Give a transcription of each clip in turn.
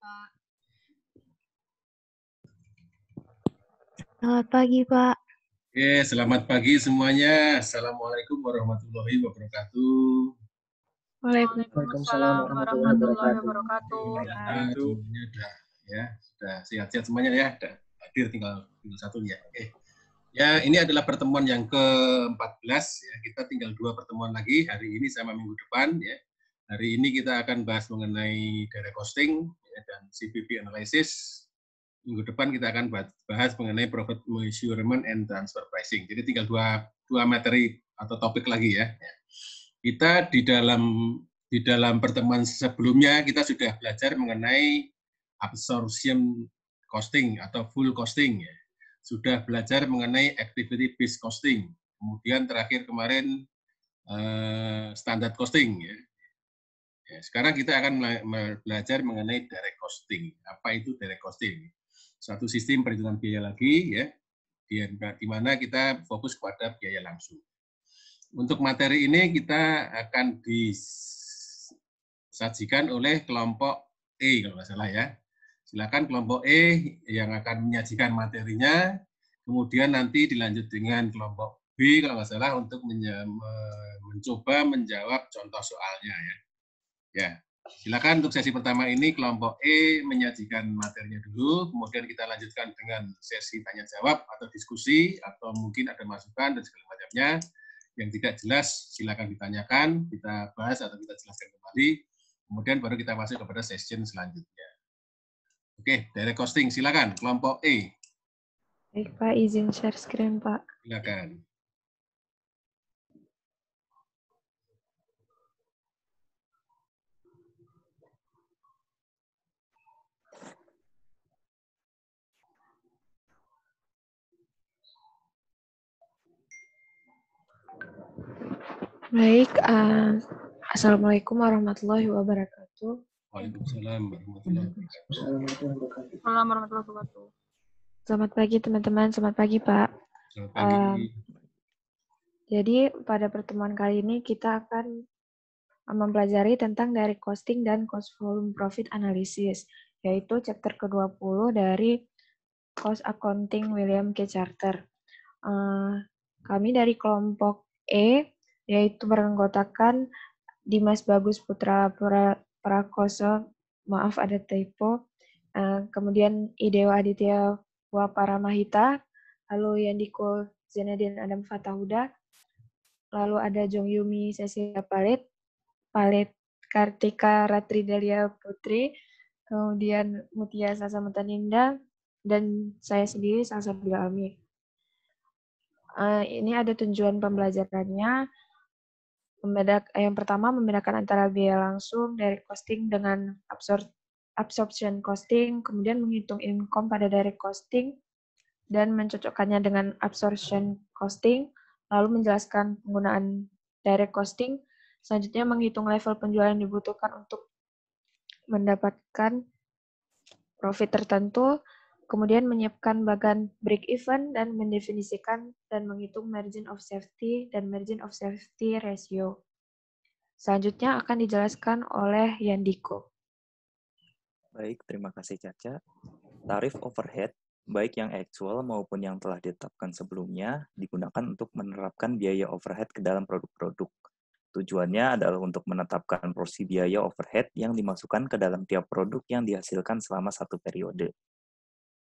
Pak. Selamat pagi, Pak. Oke, selamat pagi semuanya. Assalamualaikum warahmatullahi wabarakatuh. Waalaikumsalam warahmatullahi wabarakatuh. Sudah sehat-sehat semuanya ya. Sudah hadir tinggal satu ya. Oke. Ya, ini adalah pertemuan yang ke-14 ya. Kita tinggal 2 pertemuan lagi hari ini sama minggu depan ya. Hari ini kita akan bahas mengenai direct costing ya, dan CPV analysis. Minggu depan kita akan bahas mengenai profit measurement and transfer pricing. Jadi tinggal dua materi atau topik lagi ya. Kita di dalam pertemuan sebelumnya kita sudah belajar mengenai absorption costing atau full costing ya. Sudah belajar mengenai activity based costing. Kemudian terakhir kemarin standard costing ya. Sekarang kita akan belajar mengenai direct costing. Apa itu direct costing? Satu sistem perhitungan biaya lagi ya, di mana kita fokus pada biaya langsung. Untuk materi ini kita akan disajikan oleh kelompok E kalau nggak salah ya. Silakan kelompok E yang akan menyajikan materinya, kemudian nanti dilanjut dengan kelompok B kalau nggak salah untuk mencoba menjawab contoh soalnya ya. Ya, silakan untuk sesi pertama ini kelompok E menyajikan materinya dulu, kemudian kita lanjutkan dengan sesi tanya jawab atau diskusi atau mungkin ada masukan dan segala macamnya. Yang tidak jelas silakan ditanyakan, kita bahas atau kita jelaskan kembali. Kemudian baru kita masuk kepada session selanjutnya. Oke, direct costing silakan kelompok E. Baik, Pak, izin share screen, Pak. Silakan. Baik, Assalamualaikum warahmatullahi wabarakatuh. Waalaikumsalam warahmatullahi wabarakatuh. Waalaikumsalam warahmatullahi wabarakatuh. Selamat pagi, teman-teman. Selamat pagi, Pak. Selamat pagi. Jadi, pada pertemuan kali ini kita akan mempelajari tentang direct costing dan cost volume profit analysis, yaitu chapter ke-20 dari Cost Accounting William K. Charter. Kami dari kelompok E, yaitu beranggotakan Dimas Bagus Putra Prakoso, maaf ada typo, kemudian Idewa Aditya Waparamahita, lalu Yandiko Zenedin Adam Fatahuda, lalu ada Jong Yumi Cecilia Palit Kartika Ratri Delia Putri, kemudian Mutia Sasa Mutaninda, dan saya sendiri Salsabila Almi. Ini ada tujuan pembelajarannya. Yang pertama, membedakan antara biaya langsung, direct costing, dengan absorption costing, kemudian menghitung income pada direct costing, dan mencocokkannya dengan absorption costing, lalu menjelaskan penggunaan direct costing, selanjutnya menghitung level penjualan yang dibutuhkan untuk mendapatkan profit tertentu, kemudian menyiapkan bagan break even, dan mendefinisikan dan menghitung margin of safety dan margin of safety ratio. Selanjutnya akan dijelaskan oleh Yandiko. Baik, terima kasih Caca. Tarif overhead, baik yang aktual maupun yang telah ditetapkan sebelumnya, digunakan untuk menerapkan biaya overhead ke dalam produk-produk. Tujuannya adalah untuk menetapkan porsi biaya overhead yang dimasukkan ke dalam tiap produk yang dihasilkan selama satu periode.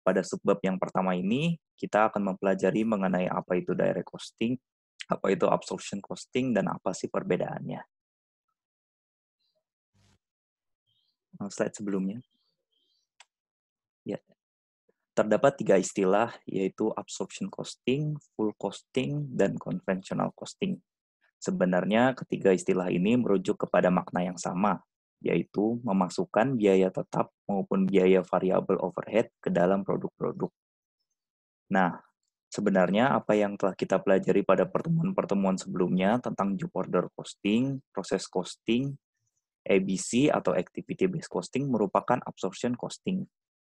Pada subbab yang pertama ini, kita akan mempelajari mengenai apa itu direct costing, apa itu absorption costing, dan apa sih perbedaannya. Slide sebelumnya. Ya. Terdapat 3 istilah, yaitu absorption costing, full costing, dan conventional costing. Sebenarnya ketiga istilah ini merujuk kepada makna yang sama, yaitu memasukkan biaya tetap maupun biaya variabel overhead ke dalam produk-produk. Nah, sebenarnya apa yang telah kita pelajari pada pertemuan-pertemuan sebelumnya tentang job order costing, proses costing, ABC atau activity based costing merupakan absorption costing.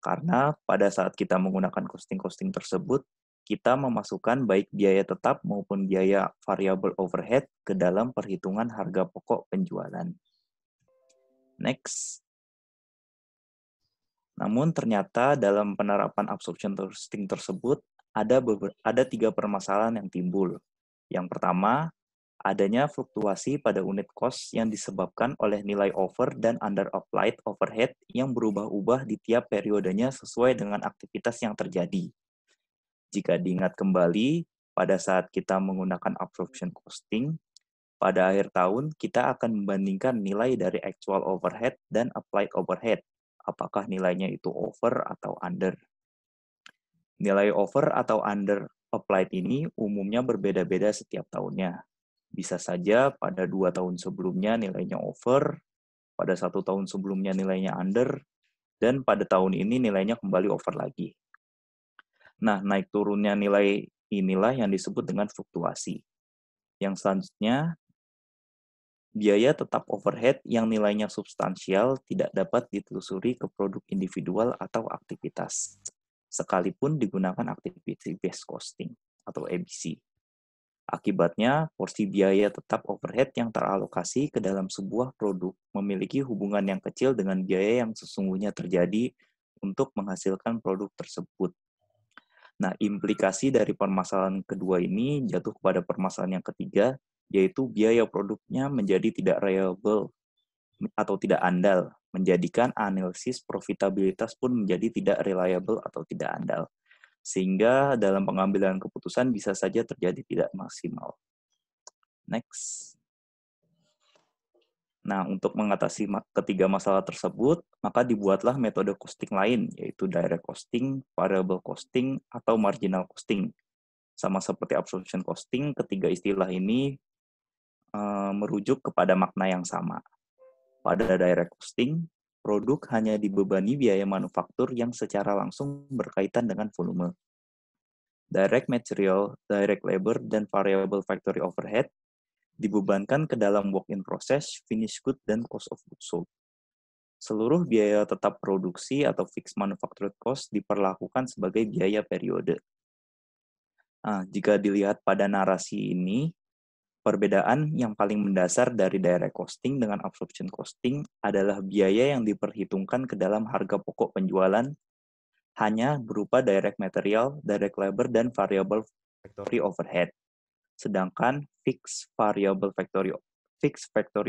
Karena pada saat kita menggunakan costing-costing tersebut, kita memasukkan baik biaya tetap maupun biaya variabel overhead ke dalam perhitungan harga pokok penjualan. Next. Namun ternyata dalam penerapan absorption costing tersebut ada 3 permasalahan yang timbul. Yang pertama, adanya fluktuasi pada unit cost yang disebabkan oleh nilai over dan under applied overhead yang berubah-ubah di tiap periodenya sesuai dengan aktivitas yang terjadi. Jika diingat kembali, pada saat kita menggunakan absorption costing, pada akhir tahun kita akan membandingkan nilai dari actual overhead dan applied overhead. Apakah nilainya itu over atau under. Nilai over atau under applied ini umumnya berbeda-beda setiap tahunnya. Bisa saja pada 2 tahun sebelumnya nilainya over, pada 1 tahun sebelumnya nilainya under, dan pada tahun ini nilainya kembali over lagi. Nah, naik turunnya nilai inilah yang disebut dengan fluktuasi. Yang selanjutnya, biaya tetap overhead yang nilainya substansial tidak dapat ditelusuri ke produk individual atau aktivitas, sekalipun digunakan activity based costing atau ABC. Akibatnya, porsi biaya tetap overhead yang teralokasi ke dalam sebuah produk memiliki hubungan yang kecil dengan biaya yang sesungguhnya terjadi untuk menghasilkan produk tersebut. Nah, implikasi dari permasalahan kedua ini jatuh kepada permasalahan yang ketiga, yaitu biaya produknya menjadi tidak reliable atau tidak andal, menjadikan analisis profitabilitas pun menjadi tidak reliable atau tidak andal. Sehingga dalam pengambilan keputusan bisa saja terjadi tidak maksimal. Next. Nah, untuk mengatasi ketiga masalah tersebut, maka dibuatlah metode costing lain, yaitu direct costing, variable costing, atau marginal costing. Sama seperti absorption costing, ketiga istilah ini merujuk kepada makna yang sama. Pada direct costing, produk hanya dibebani biaya manufaktur yang secara langsung berkaitan dengan volume. Direct material, direct labor, dan variable factory overhead dibebankan ke dalam work in process, finished good, dan cost of goods sold. Seluruh biaya tetap produksi atau fixed manufactured cost diperlakukan sebagai biaya periode. Nah, jika dilihat pada narasi ini, perbedaan yang paling mendasar dari direct costing dengan absorption costing adalah biaya yang diperhitungkan ke dalam harga pokok penjualan hanya berupa direct material, direct labor, dan variable factory overhead. Sedangkan fixed factory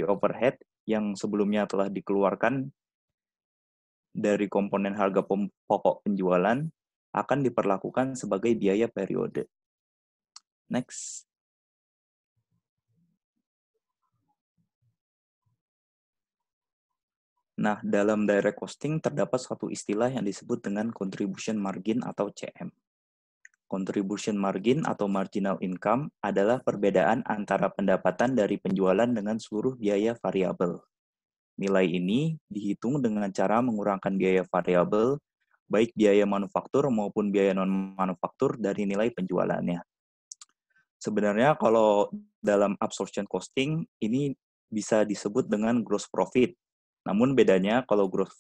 overhead yang sebelumnya telah dikeluarkan dari komponen harga pokok penjualan akan diperlakukan sebagai biaya periode. Next. Nah, dalam direct costing terdapat suatu istilah yang disebut dengan contribution margin atau CM. Contribution margin atau marginal income adalah perbedaan antara pendapatan dari penjualan dengan seluruh biaya variabel. Nilai ini dihitung dengan cara mengurangkan biaya variabel, baik biaya manufaktur maupun biaya non-manufaktur dari nilai penjualannya. Sebenarnya kalau dalam absorption costing ini bisa disebut dengan gross profit. Namun bedanya kalau gross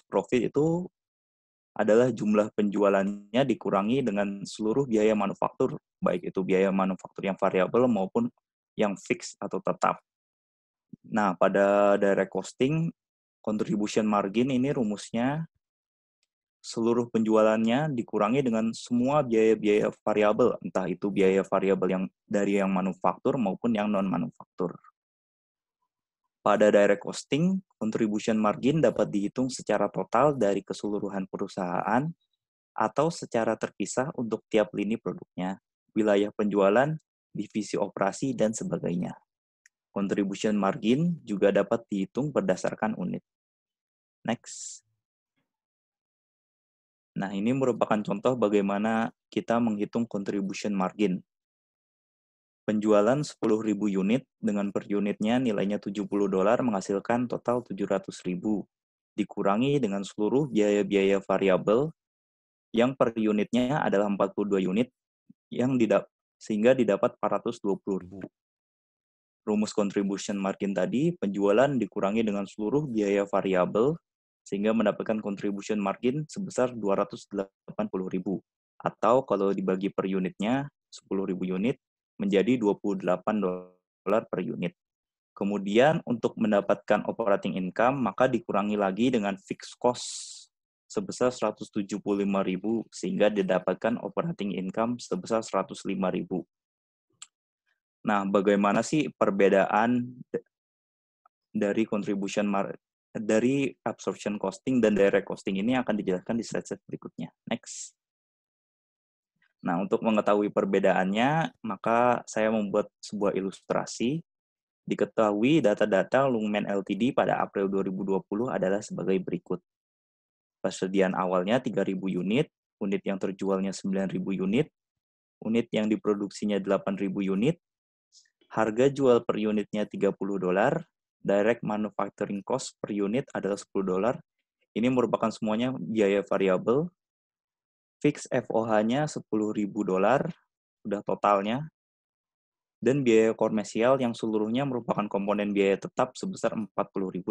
profit itu adalah jumlah penjualannya dikurangi dengan seluruh biaya manufaktur, baik itu biaya manufaktur yang variabel maupun yang fix atau tetap. Nah, pada direct costing, contribution margin ini rumusnya seluruh penjualannya dikurangi dengan semua biaya-biaya variabel, entah itu biaya variabel yang dari yang manufaktur maupun yang non-manufaktur. Pada direct costing, contribution margin dapat dihitung secara total dari keseluruhan perusahaan atau secara terpisah untuk tiap lini produknya, wilayah penjualan, divisi operasi, dan sebagainya. Contribution margin juga dapat dihitung berdasarkan unit. Next. Nah, ini merupakan contoh bagaimana kita menghitung contribution margin. Penjualan 10.000 unit dengan per unitnya nilainya $70 menghasilkan total 700.000. Dikurangi dengan seluruh biaya-biaya variabel yang per unitnya adalah 42 unit sehingga didapat 420.000. Rumus contribution margin tadi, penjualan dikurangi dengan seluruh biaya variabel sehingga mendapatkan contribution margin sebesar 280.000. Atau kalau dibagi per unitnya 10.000 unit menjadi $28 per unit. Kemudian untuk mendapatkan operating income, maka dikurangi lagi dengan fixed cost sebesar 175.000 sehingga didapatkan operating income sebesar 105.000. Nah, bagaimana sih perbedaan dari dari absorption costing dan direct costing ini akan dijelaskan di slide berikutnya. Next. Nah, untuk mengetahui perbedaannya, maka saya membuat sebuah ilustrasi. Diketahui data-data Lungmen Ltd pada April 2020 adalah sebagai berikut. Persediaan awalnya 3.000 unit, unit yang terjualnya 9.000 unit, unit yang diproduksinya 8.000 unit, harga jual per unitnya $30, direct manufacturing cost per unit adalah $10. Ini merupakan semuanya biaya variabel. Fix FOH-nya $10.000, sudah totalnya. Dan biaya komersial yang seluruhnya merupakan komponen biaya tetap sebesar $40.000.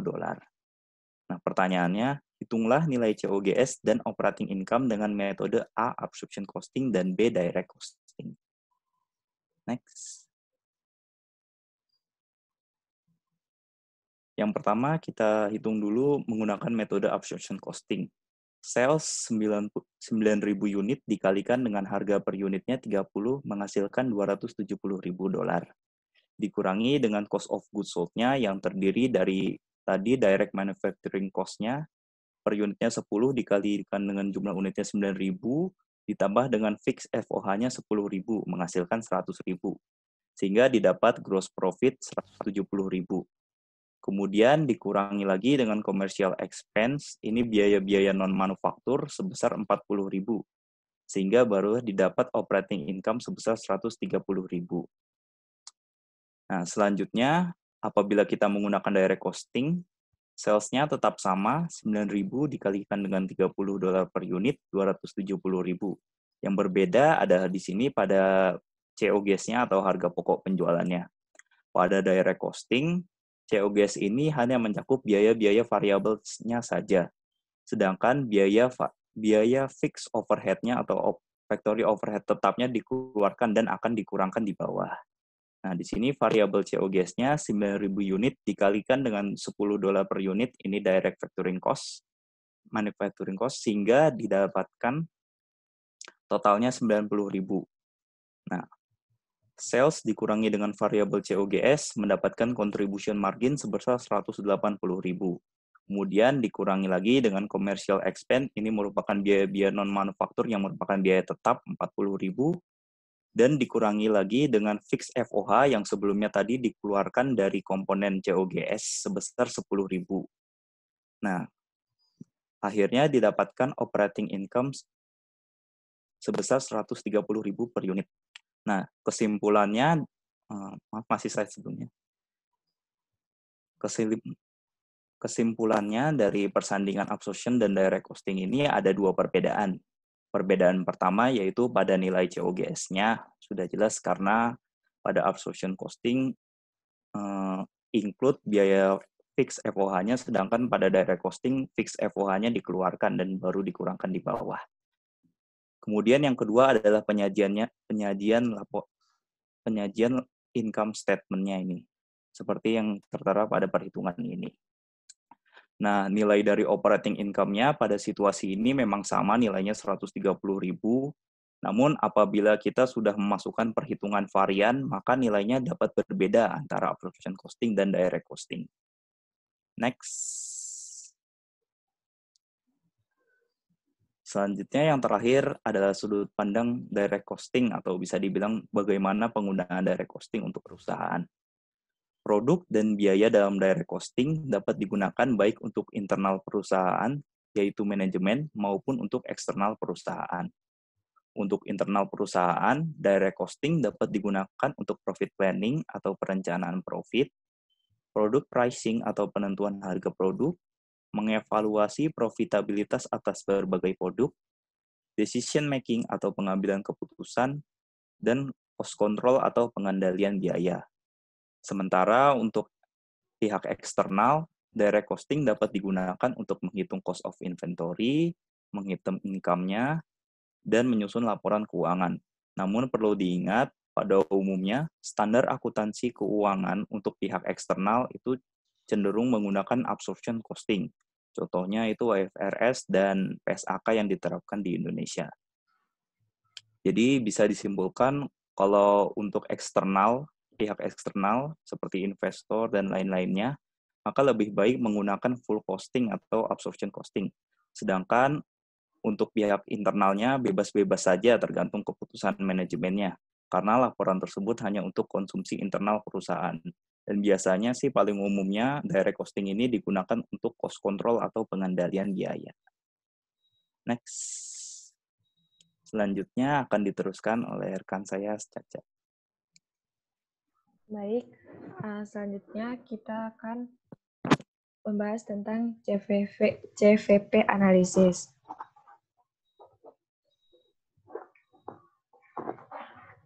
Nah, pertanyaannya, hitunglah nilai COGS dan operating income dengan metode A, absorption costing, dan B, direct costing. Next. Yang pertama, kita hitung dulu menggunakan metode absorption costing. Sales 9.000 unit dikalikan dengan harga per unitnya 30 menghasilkan $270.000. Dikurangi dengan cost of goods sold-nya yang terdiri dari tadi direct manufacturing cost-nya per unitnya 10 dikalikan dengan jumlah unitnya 9.000 ditambah dengan fix FOH-nya 10.000 menghasilkan 100.000 sehingga didapat gross profit 170.000. Kemudian dikurangi lagi dengan commercial expense, ini biaya-biaya non-manufaktur sebesar 40.000 sehingga baru didapat operating income sebesar 130.000. Nah, selanjutnya, apabila kita menggunakan direct costing, sales-nya tetap sama, 9.000 dikalikan dengan $30 per unit, 270.000. Yang berbeda adalah di sini pada COGS-nya atau harga pokok penjualannya. Pada direct costing, COGS ini hanya mencakup biaya-biaya variabelnya saja. Sedangkan biaya fixed overhead-nya atau factory overhead tetapnya dikeluarkan dan akan dikurangkan di bawah. Nah, di sini variabel COGS-nya 9.000 unit dikalikan dengan $10 per unit, ini direct manufacturing cost, sehingga didapatkan totalnya 90.000. Nah, sales dikurangi dengan variabel COGS mendapatkan contribution margin sebesar 180.000. Kemudian dikurangi lagi dengan commercial expense, ini merupakan biaya-biaya non-manufaktur yang merupakan biaya tetap 40.000. Dan dikurangi lagi dengan fix FOH yang sebelumnya tadi dikeluarkan dari komponen COGS sebesar 10.000. Nah, akhirnya didapatkan operating income sebesar 130.000 per unit. Nah, kesimpulannya, masih slide sebelumnya. Kesimpulannya dari persandingan absorption dan direct costing ini ada dua perbedaan. Perbedaan pertama yaitu pada nilai COGS-nya sudah jelas karena pada absorption costing include biaya fix FOH-nya, sedangkan pada direct costing fix FOH-nya dikeluarkan dan baru dikurangkan di bawah. Kemudian yang kedua adalah penyajian income statement-nya ini, seperti yang tertera pada perhitungan ini. Nah, nilai dari operating income-nya pada situasi ini memang sama nilainya 130.000. Namun apabila kita sudah memasukkan perhitungan varian, maka nilainya dapat berbeda antara absorption costing dan direct costing. Next. Selanjutnya yang terakhir adalah sudut pandang direct costing atau bisa dibilang bagaimana penggunaan direct costing untuk perusahaan. Produk dan biaya dalam direct costing dapat digunakan baik untuk internal perusahaan, yaitu manajemen, maupun untuk eksternal perusahaan. Untuk internal perusahaan, direct costing dapat digunakan untuk profit planning atau perencanaan profit, produk pricing atau penentuan harga produk, mengevaluasi profitabilitas atas berbagai produk, decision making atau pengambilan keputusan, dan cost control atau pengendalian biaya. Sementara untuk pihak eksternal, direct costing dapat digunakan untuk menghitung cost of inventory, menghitung income-nya, dan menyusun laporan keuangan. Namun perlu diingat, pada umumnya, standar akuntansi keuangan untuk pihak eksternal itu cenderung menggunakan absorption costing. Contohnya itu IFRS dan PSAK yang diterapkan di Indonesia. Jadi bisa disimpulkan kalau untuk eksternal, pihak eksternal seperti investor dan lain-lainnya, maka lebih baik menggunakan full costing atau absorption costing. Sedangkan untuk pihak internalnya bebas-bebas saja tergantung keputusan manajemennya, karena laporan tersebut hanya untuk konsumsi internal perusahaan. Dan biasanya sih paling umumnya direct costing ini digunakan untuk cost control atau pengendalian biaya. Next. Selanjutnya akan diteruskan oleh rekan saya, Caca. Baik, selanjutnya kita akan membahas tentang CVP analisis.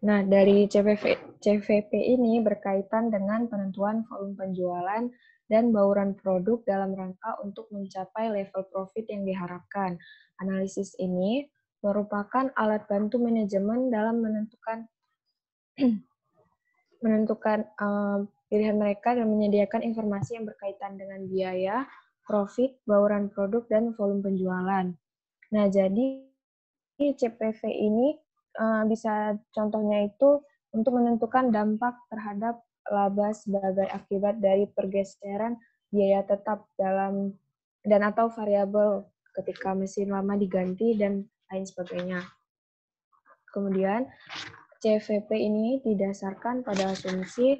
Nah, dari CVP ini berkaitan dengan penentuan volume penjualan dan bauran produk dalam rangka untuk mencapai level profit yang diharapkan. Analisis ini merupakan alat bantu manajemen dalam menentukan pilihan mereka dan menyediakan informasi yang berkaitan dengan biaya, profit, bauran produk, dan volume penjualan. Nah, jadi CPV ini bisa contohnya itu untuk menentukan dampak terhadap laba sebagai akibat dari pergeseran biaya tetap dalam dan atau variabel ketika mesin lama diganti dan lain sebagainya. Kemudian CVP ini didasarkan pada asumsi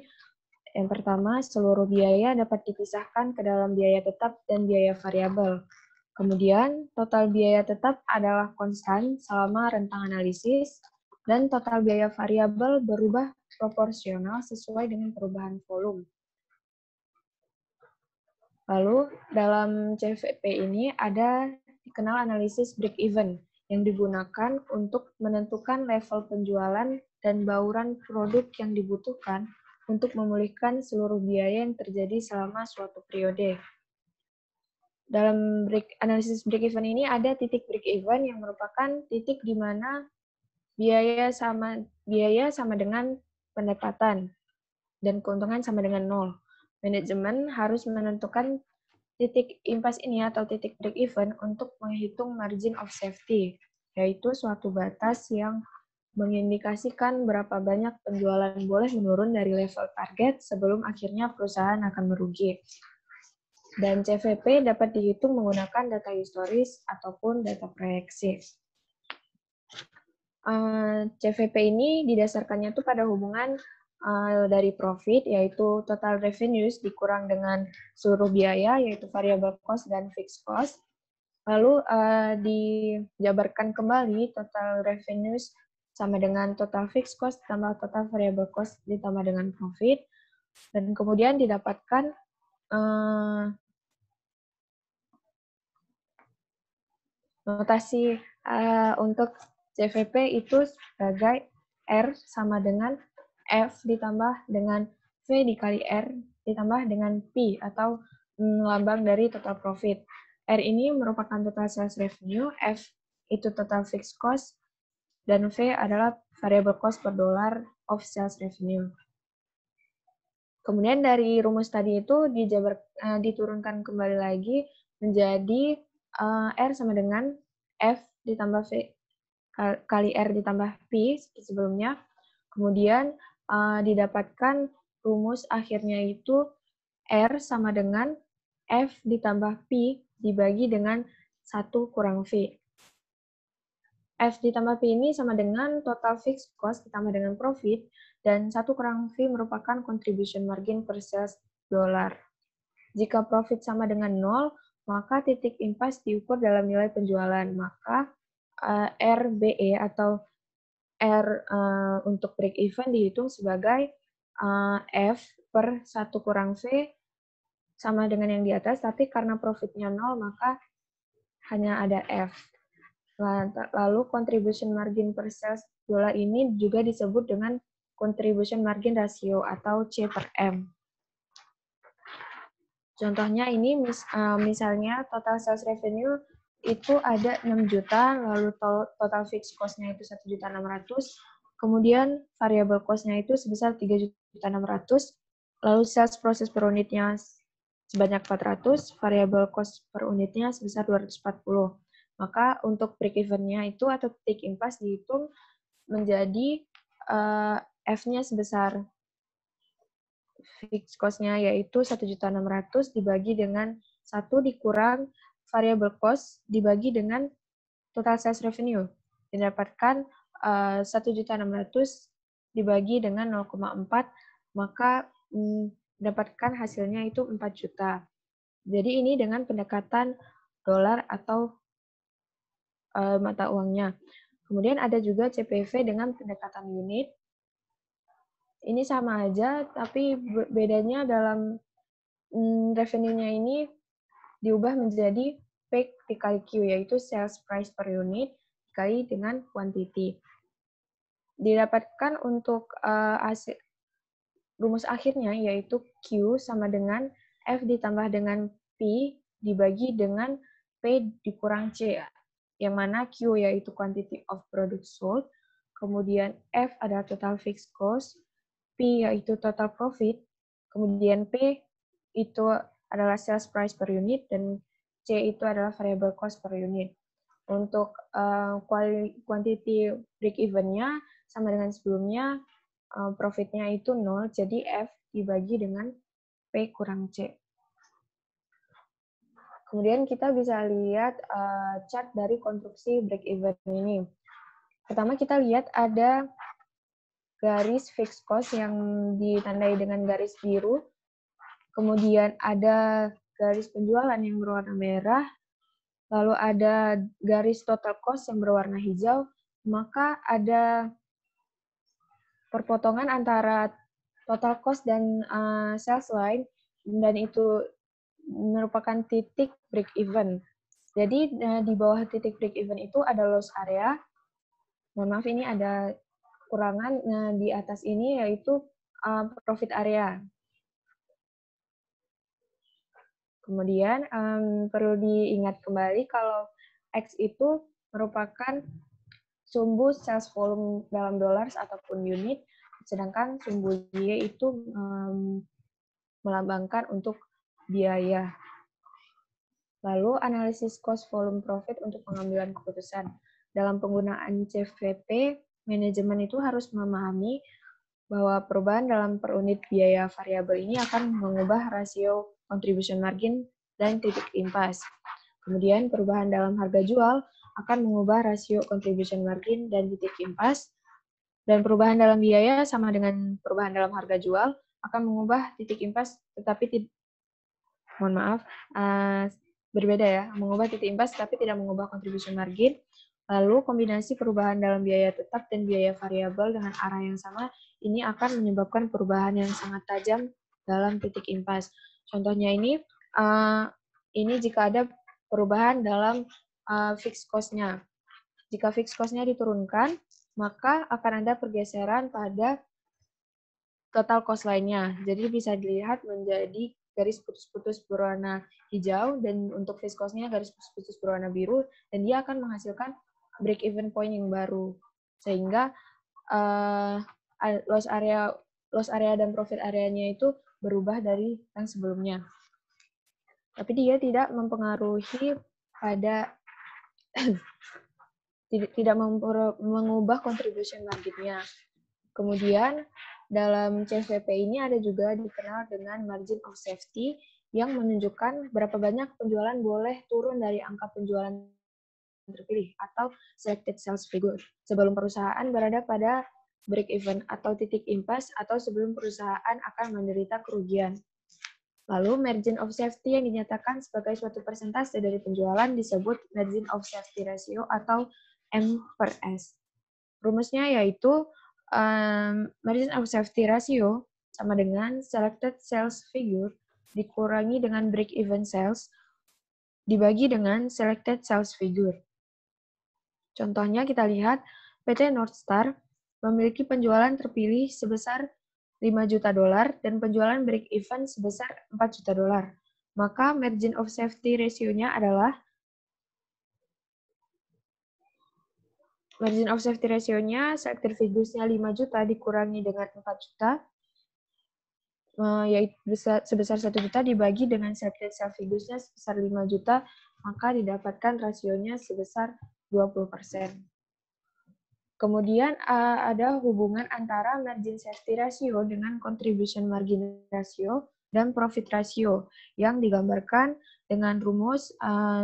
yang pertama, seluruh biaya dapat dipisahkan ke dalam biaya tetap dan biaya variabel. Kemudian, total biaya tetap adalah konstan selama rentang analisis, dan total biaya variabel berubah proporsional sesuai dengan perubahan volume. Lalu, dalam CVP ini ada dikenal analisis break-even, yang digunakan untuk menentukan level penjualan dan bauran produk yang dibutuhkan untuk memulihkan seluruh biaya yang terjadi selama suatu periode. Dalam analisis break-even ini ada titik break-even yang merupakan titik di mana biaya sama dengan pendapatan dan keuntungan sama dengan 0. Manajemen harus menentukan titik impas ini atau titik break-even untuk menghitung margin of safety, yaitu suatu batas yang mengindikasikan berapa banyak penjualan boleh menurun dari level target sebelum akhirnya perusahaan akan merugi. Dan CVP dapat dihitung menggunakan data historis ataupun data proyeksi. CVP ini didasarkannya itu pada hubungan dari profit, yaitu total revenues dikurang dengan seluruh biaya, yaitu variable cost dan fixed cost. Lalu dijabarkan kembali total revenues sama dengan total fixed cost tambah total variable cost ditambah dengan profit. Dan kemudian didapatkan notasi untuk CVP itu sebagai R sama dengan F ditambah dengan V dikali R ditambah dengan P atau lambang dari total profit. R ini merupakan total sales revenue, F itu total fixed cost, dan V adalah variable cost per dollar of sales revenue. Kemudian dari rumus tadi itu diturunkan kembali lagi menjadi R sama dengan F ditambah V kali R ditambah P seperti sebelumnya. Kemudian didapatkan rumus akhirnya itu R sama dengan F ditambah P dibagi dengan 1 kurang V. F ditambah P ini sama dengan total fixed cost ditambah dengan profit, dan 1 kurang V merupakan contribution margin per sales dollar. Jika profit sama dengan 0, maka titik impas diukur dalam nilai penjualan. Maka RBE atau R untuk break even dihitung sebagai F per 1 kurang V sama dengan yang di atas, tapi karena profitnya 0, maka hanya ada F. Lalu contribution margin per sales dollar ini juga disebut dengan contribution margin ratio atau C per M. Contohnya ini misalnya total sales revenue itu ada 6 juta, lalu total fixed cost-nya itu 1.600.000, Kemudian variable cost-nya itu sebesar 3.600.000, lalu sales proses per unitnya sebanyak 400, variable cost per unitnya sebesar 240. Maka untuk break even-nya itu atau titik impas dihitung menjadi F-nya sebesar fixed cost-nya yaitu 1.600.000 dibagi dengan 1 dikurang variable cost dibagi dengan total sales revenue. Didapatkan 1.600.000 dibagi dengan 0,4, maka dapatkan hasilnya itu 4 juta. Jadi ini dengan pendekatan dolar atau mata uangnya. Kemudian ada juga CPV dengan pendekatan unit. Ini sama aja, tapi bedanya dalam revenue-nya ini diubah menjadi P dikali Q, yaitu sales price per unit dikali dengan quantity. Didapatkan untuk rumus akhirnya, yaitu Q sama dengan F ditambah dengan P dibagi dengan P dikurang C, yang mana Q yaitu quantity of product sold, kemudian F adalah total fixed cost, P yaitu total profit, kemudian P itu adalah sales price per unit, dan C itu adalah variable cost per unit. Untuk quantity break even-nya sama dengan sebelumnya, profitnya itu 0, jadi F dibagi dengan P kurang C. Kemudian kita bisa lihat chart dari konstruksi break even ini. Pertama kita lihat ada garis fixed cost yang ditandai dengan garis biru. Kemudian ada garis penjualan yang berwarna merah. Lalu ada garis total cost yang berwarna hijau. Maka ada perpotongan antara total cost dan sales line, dan itu merupakan titik break even. Jadi di bawah titik break even itu ada loss area. Mohon maaf, ini ada kurangan. Nah, di atas ini yaitu profit area. Kemudian perlu diingat kembali kalau X itu merupakan sumbu sales volume dalam dollars ataupun unit, sedangkan sumbu Y itu melambangkan untuk biaya. Lalu analisis cost volume profit untuk pengambilan keputusan. Dalam penggunaan CVP, manajemen itu harus memahami bahwa perubahan dalam per unit biaya variabel ini akan mengubah rasio contribution margin dan titik impas. Kemudian perubahan dalam harga jual akan mengubah rasio contribution margin dan titik impas. Dan perubahan dalam biaya sama dengan perubahan dalam harga jual akan mengubah titik impas, tetapi berbeda ya, mengubah titik impas tapi tidak mengubah contribution margin. Lalu kombinasi perubahan dalam biaya tetap dan biaya variabel dengan arah yang sama ini akan menyebabkan perubahan yang sangat tajam dalam titik impas. Contohnya ini jika ada perubahan dalam fixed cost-nya. Jika fixed cost-nya diturunkan, maka akan ada pergeseran pada total cost lainnya. Jadi bisa dilihat menjadi garis putus-putus berwarna hijau, dan untuk fixed cost-nya garis putus-putus berwarna biru, dan dia akan menghasilkan break even point yang baru. Sehingga loss area dan profit area-nya itu berubah dari yang sebelumnya. Tapi dia tidak mempengaruhi pada tidak mengubah contribution margin-nya. Kemudian dalam CVP ini ada juga dikenal dengan margin of safety yang menunjukkan berapa banyak penjualan boleh turun dari angka penjualan terpilih atau selected sales figure sebelum perusahaan berada pada break even atau titik impas atau sebelum perusahaan akan menderita kerugian. Lalu margin of safety yang dinyatakan sebagai suatu persentase dari penjualan disebut margin of safety ratio atau M/S. Rumusnya yaitu margin of safety ratio sama dengan selected sales figure dikurangi dengan break even sales dibagi dengan selected sales figure. Contohnya kita lihat PT Northstar memiliki penjualan terpilih sebesar $5 juta dan penjualan break even sebesar $4 juta. Maka margin of safety ratio-nya adalah Margin of safety ratio-nya selected figures-nya 5 juta dikurangi dengan 4 juta, yaitu sebesar 1 juta dibagi dengan selected self figures-nya sebesar 5 juta, maka didapatkan rasionya sebesar 20%. Kemudian ada hubungan antara margin safety ratio dengan contribution margin ratio dan profit ratio yang digambarkan dengan rumus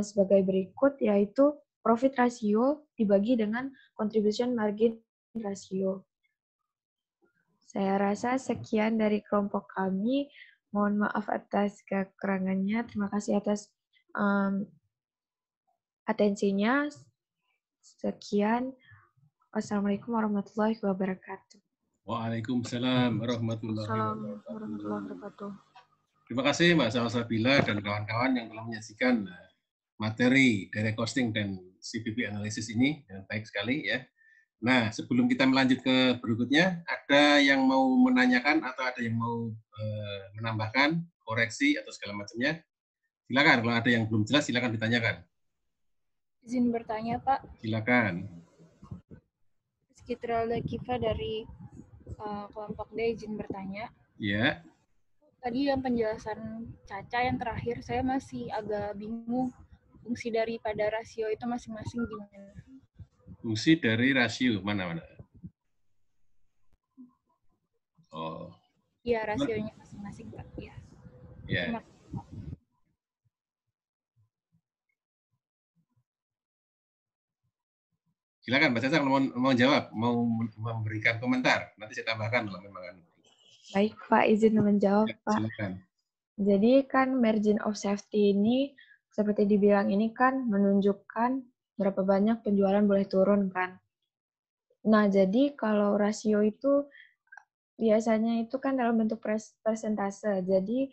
sebagai berikut, yaitu profit ratio dibagi dengan contribution margin ratio. Saya rasa sekian dari kelompok kami. Mohon maaf atas kekurangannya. Terima kasih atas atensinya. Sekian. Wassalamualaikum warahmatullahi wabarakatuh. Waalaikumsalam warahmatullahi Assalamualaikum wabarakatuh. warahmatullahi wabarakatuh. Terima kasih Mbak Salsabila dan kawan-kawan yang telah menyaksikan materi direct costing dan CPV analisis ini dengan baik sekali ya. Nah, sebelum kita melanjut ke berikutnya, ada yang mau menanyakan atau ada yang mau menambahkan, koreksi atau segala macamnya? Silakan, kalau ada yang belum jelas silakan ditanyakan. Izin bertanya, Pak. Silakan. Sekitar Kifa dari kelompok D izin bertanya. Ya. Tadi yang penjelasan Caca yang terakhir, saya masih agak bingung fungsi daripada rasio itu masing-masing gimana. Fungsi dari rasio mana-mana? Oh. Iya, rasionya masing-masing, Pak. Ya. Ya. Silakan Mbak Caca mau jawab, mau memberikan komentar. Nanti saya tambahkan kalau memang. Baik Pak, izin menjawab Ya, Pak. silakan. Jadi kan margin of safety ini seperti dibilang ini kan menunjukkan berapa banyak penjualan boleh turun kan. Nah, jadi kalau rasio itu biasanya itu kan dalam bentuk persentase. Jadi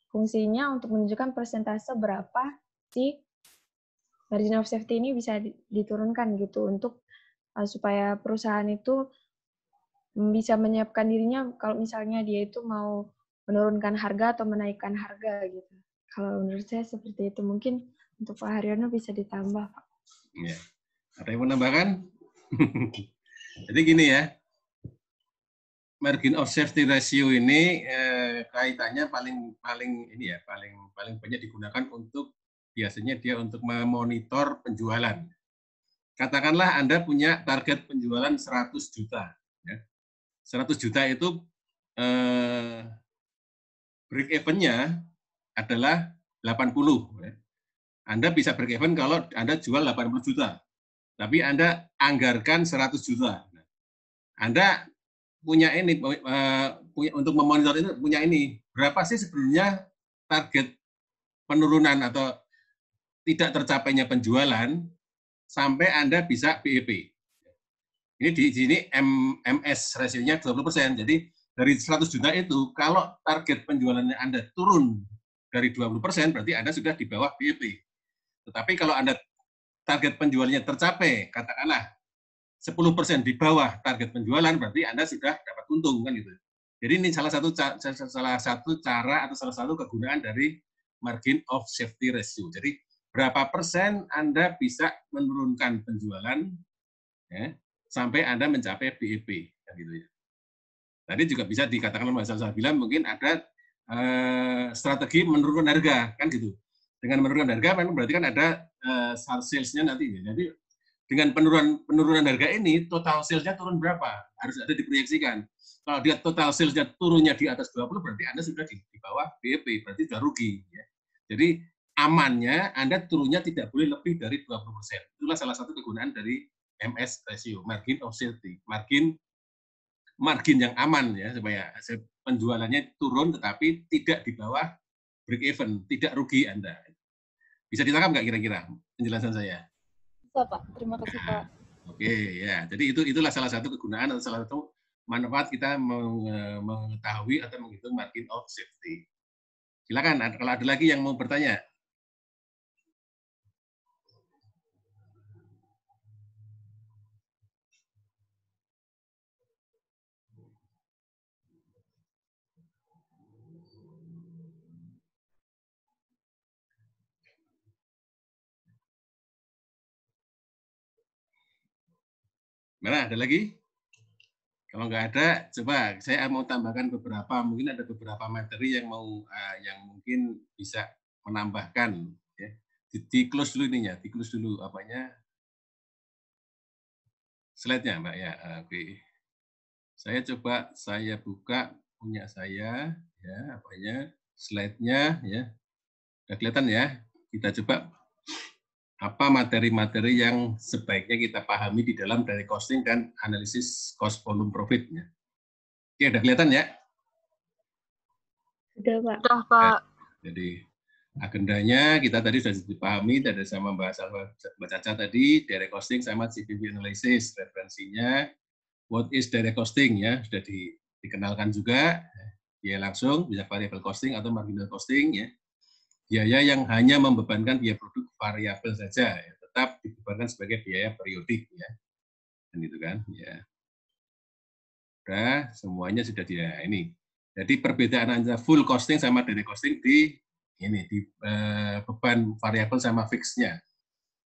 fungsinya untuk menunjukkan persentase berapa sih margin of safety ini bisa diturunkan gitu untuk supaya perusahaan itu bisa menyiapkan dirinya kalau misalnya dia itu mau menurunkan harga atau menaikkan harga gitu. Kalau menurut saya seperti itu. Mungkin untuk Pak Haryono bisa ditambah, Pak. Ya. Ada yang menambahkan? Jadi gini ya, margin of safety ratio ini kaitannya paling ini ya, paling banyak digunakan untuk biasanya dia untuk memonitor penjualan. Katakanlah Anda punya target penjualan 100 juta. Ya. 100 juta itu break even-nya adalah 80. Ya. Anda bisa break even kalau Anda jual 80 juta. Tapi Anda anggarkan 100 juta. Anda punya ini punya untuk memonitor itu punya ini berapa sih sebenarnya target penurunan atau tidak tercapainya penjualan sampai Anda bisa BEP. Ini di sini MS rasionya 20%. Jadi dari 100 juta itu kalau target penjualannya Anda turun dari 20% berarti Anda sudah di bawah BEP. Tetapi kalau Anda target penjualannya tercapai, katakanlah 10% di bawah target penjualan, berarti Anda sudah dapat untung kan gitu. Jadi ini salah satu cara atau salah satu kegunaan dari margin of safety ratio. Jadi berapa persen Anda bisa menurunkan penjualan ya, sampai Anda mencapai BEP kan gitu ya. Tadi juga bisa dikatakan Mas Salsabila mungkin ada strategi menurunkan harga kan gitu. Dengan menurunkan harga berarti kan ada sales-nya nanti. Jadi dengan penurunan harga ini, total sales-nya turun berapa? Harus ada diproyeksikan. Kalau dia total sales-nya turunnya di atas 20, berarti Anda sudah di bawah BEP, berarti sudah rugi. Ya. Jadi amannya Anda turunnya tidak boleh lebih dari 20%. Itulah salah satu kegunaan dari MS ratio, margin of safety, margin yang aman ya supaya penjualannya turun tetapi tidak di bawah break even, tidak rugi Anda. Bisa ditangkap nggak kira-kira penjelasan saya? Bisa, Pak. Terima kasih, Pak. Oke, ya. Jadi itulah salah satu kegunaan atau salah satu manfaat kita mengetahui atau menghitung margin of safety. Silakan kalau ada lagi yang mau bertanya. Mana ada lagi? Kalau nggak ada, coba saya mau tambahkan beberapa. Mungkin ada beberapa materi yang yang mungkin bisa menambahkan. Ya. Di close dulu ininya, di close dulu apanya slide-nya, Mbak ya. Oke. Saya buka punya saya, ya apanya slide-nya, ya. Udah kelihatan ya? Kita coba apa materi-materi yang sebaiknya kita pahami di dalam direct costing dan analisis cost volume profit. Ya. Oke, udah kelihatan ya? Sudah, Pak. Sudah, Pak. Jadi agendanya kita tadi sudah dipahami dari sama Mbak Caca tadi, direct costing sama CVP analysis, referensinya what is direct costing ya, sudah dikenalkan juga, biaya langsung, bisa variable costing atau marginal costing ya. Biaya yang hanya membebankan biaya produk variabel saja, ya, tetap dibebankan sebagai biaya periodik ya. Dan itu kan, ya. Sudah, semuanya sudah ini. Jadi perbedaan antara full costing sama direct costing di beban variabel sama fixnya.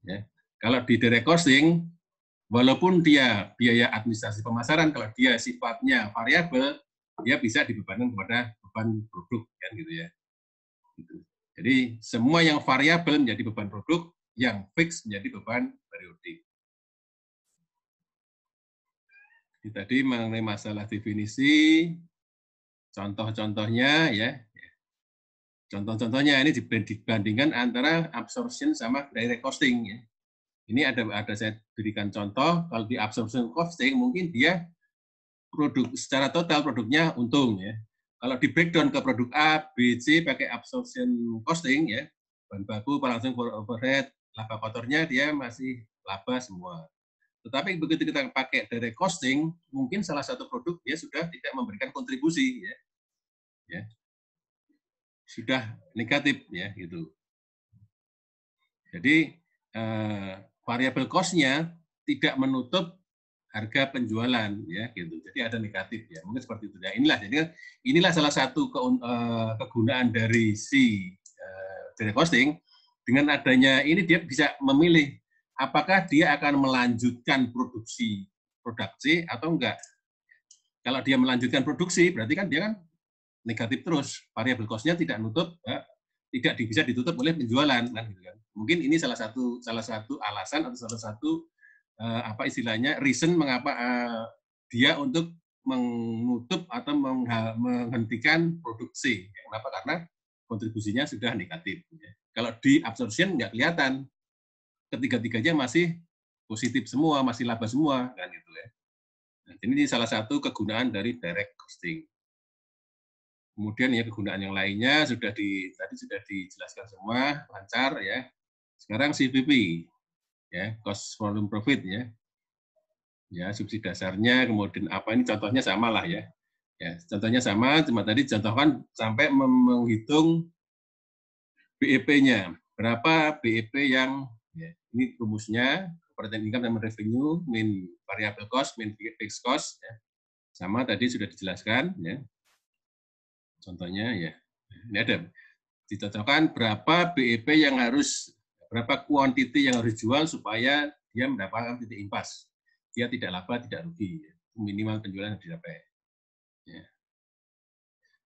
Ya. Kalau di direct costing, walaupun dia biaya administrasi pemasaran, kalau dia sifatnya variabel, dia bisa dibebankan kepada beban produk, kan gitu ya. Gitu. Jadi semua yang variabel menjadi beban produk, yang fix menjadi beban periodik. Jadi tadi mengenai masalah definisi, contoh-contohnya ya. Contoh-contohnya ini dibandingkan antara absorption sama direct costing ya. Ini ada saya berikan contoh, kalau di absorption costing mungkin dia produk secara total produknya untung ya. Kalau di breakdown ke produk A, B, C pakai absorption costing ya, bahan baku, langsung overhead, laba kotornya dia masih laba semua. Tetapi begitu kita pakai direct costing, mungkin salah satu produk dia sudah tidak memberikan kontribusi ya. Ya. Sudah negatif ya gitu. Jadi variabel cost-nya tidak menutup harga penjualan ya gitu. Jadi ada negatif ya. Mungkin seperti itu ya. Inilah salah satu kegunaan dari si direct costing. Dengan adanya ini dia bisa memilih apakah dia akan melanjutkan produksi atau enggak. Kalau dia melanjutkan produksi berarti kan dia kan negatif terus. Variabel cost-nya tidak nutup tidak bisa ditutup oleh penjualan kan gitu kan. Mungkin ini salah satu alasan atau salah satu apa istilahnya reason mengapa dia untuk menutup atau menghentikan produksi. Kenapa? Karena kontribusinya sudah negatif. Kalau di absorption nggak kelihatan, ketiga-tiganya masih positif semua, masih laba semua kan gitu ya. Nah, ini salah satu kegunaan dari direct costing. Kemudian ya kegunaan yang lainnya tadi sudah dijelaskan semua, lancar ya. Sekarang CVP ya, cost volume profit ya. Ya, subsidi dasarnya, kemudian apa ini contohnya sama lah ya. Ya, contohnya sama, cuma tadi contohkan sampai menghitung BEP-nya. Berapa BEP yang ya, ini rumusnya operating income dan revenue min variable cost min fixed cost ya. Sama tadi sudah dijelaskan ya. Contohnya ya. Ini ada dicocokkan berapa BEP yang berapa kuantiti yang harus dijual supaya dia mendapatkan titik impas. Dia tidak laba, tidak rugi. Minimal penjualan yang dicapai. Ya.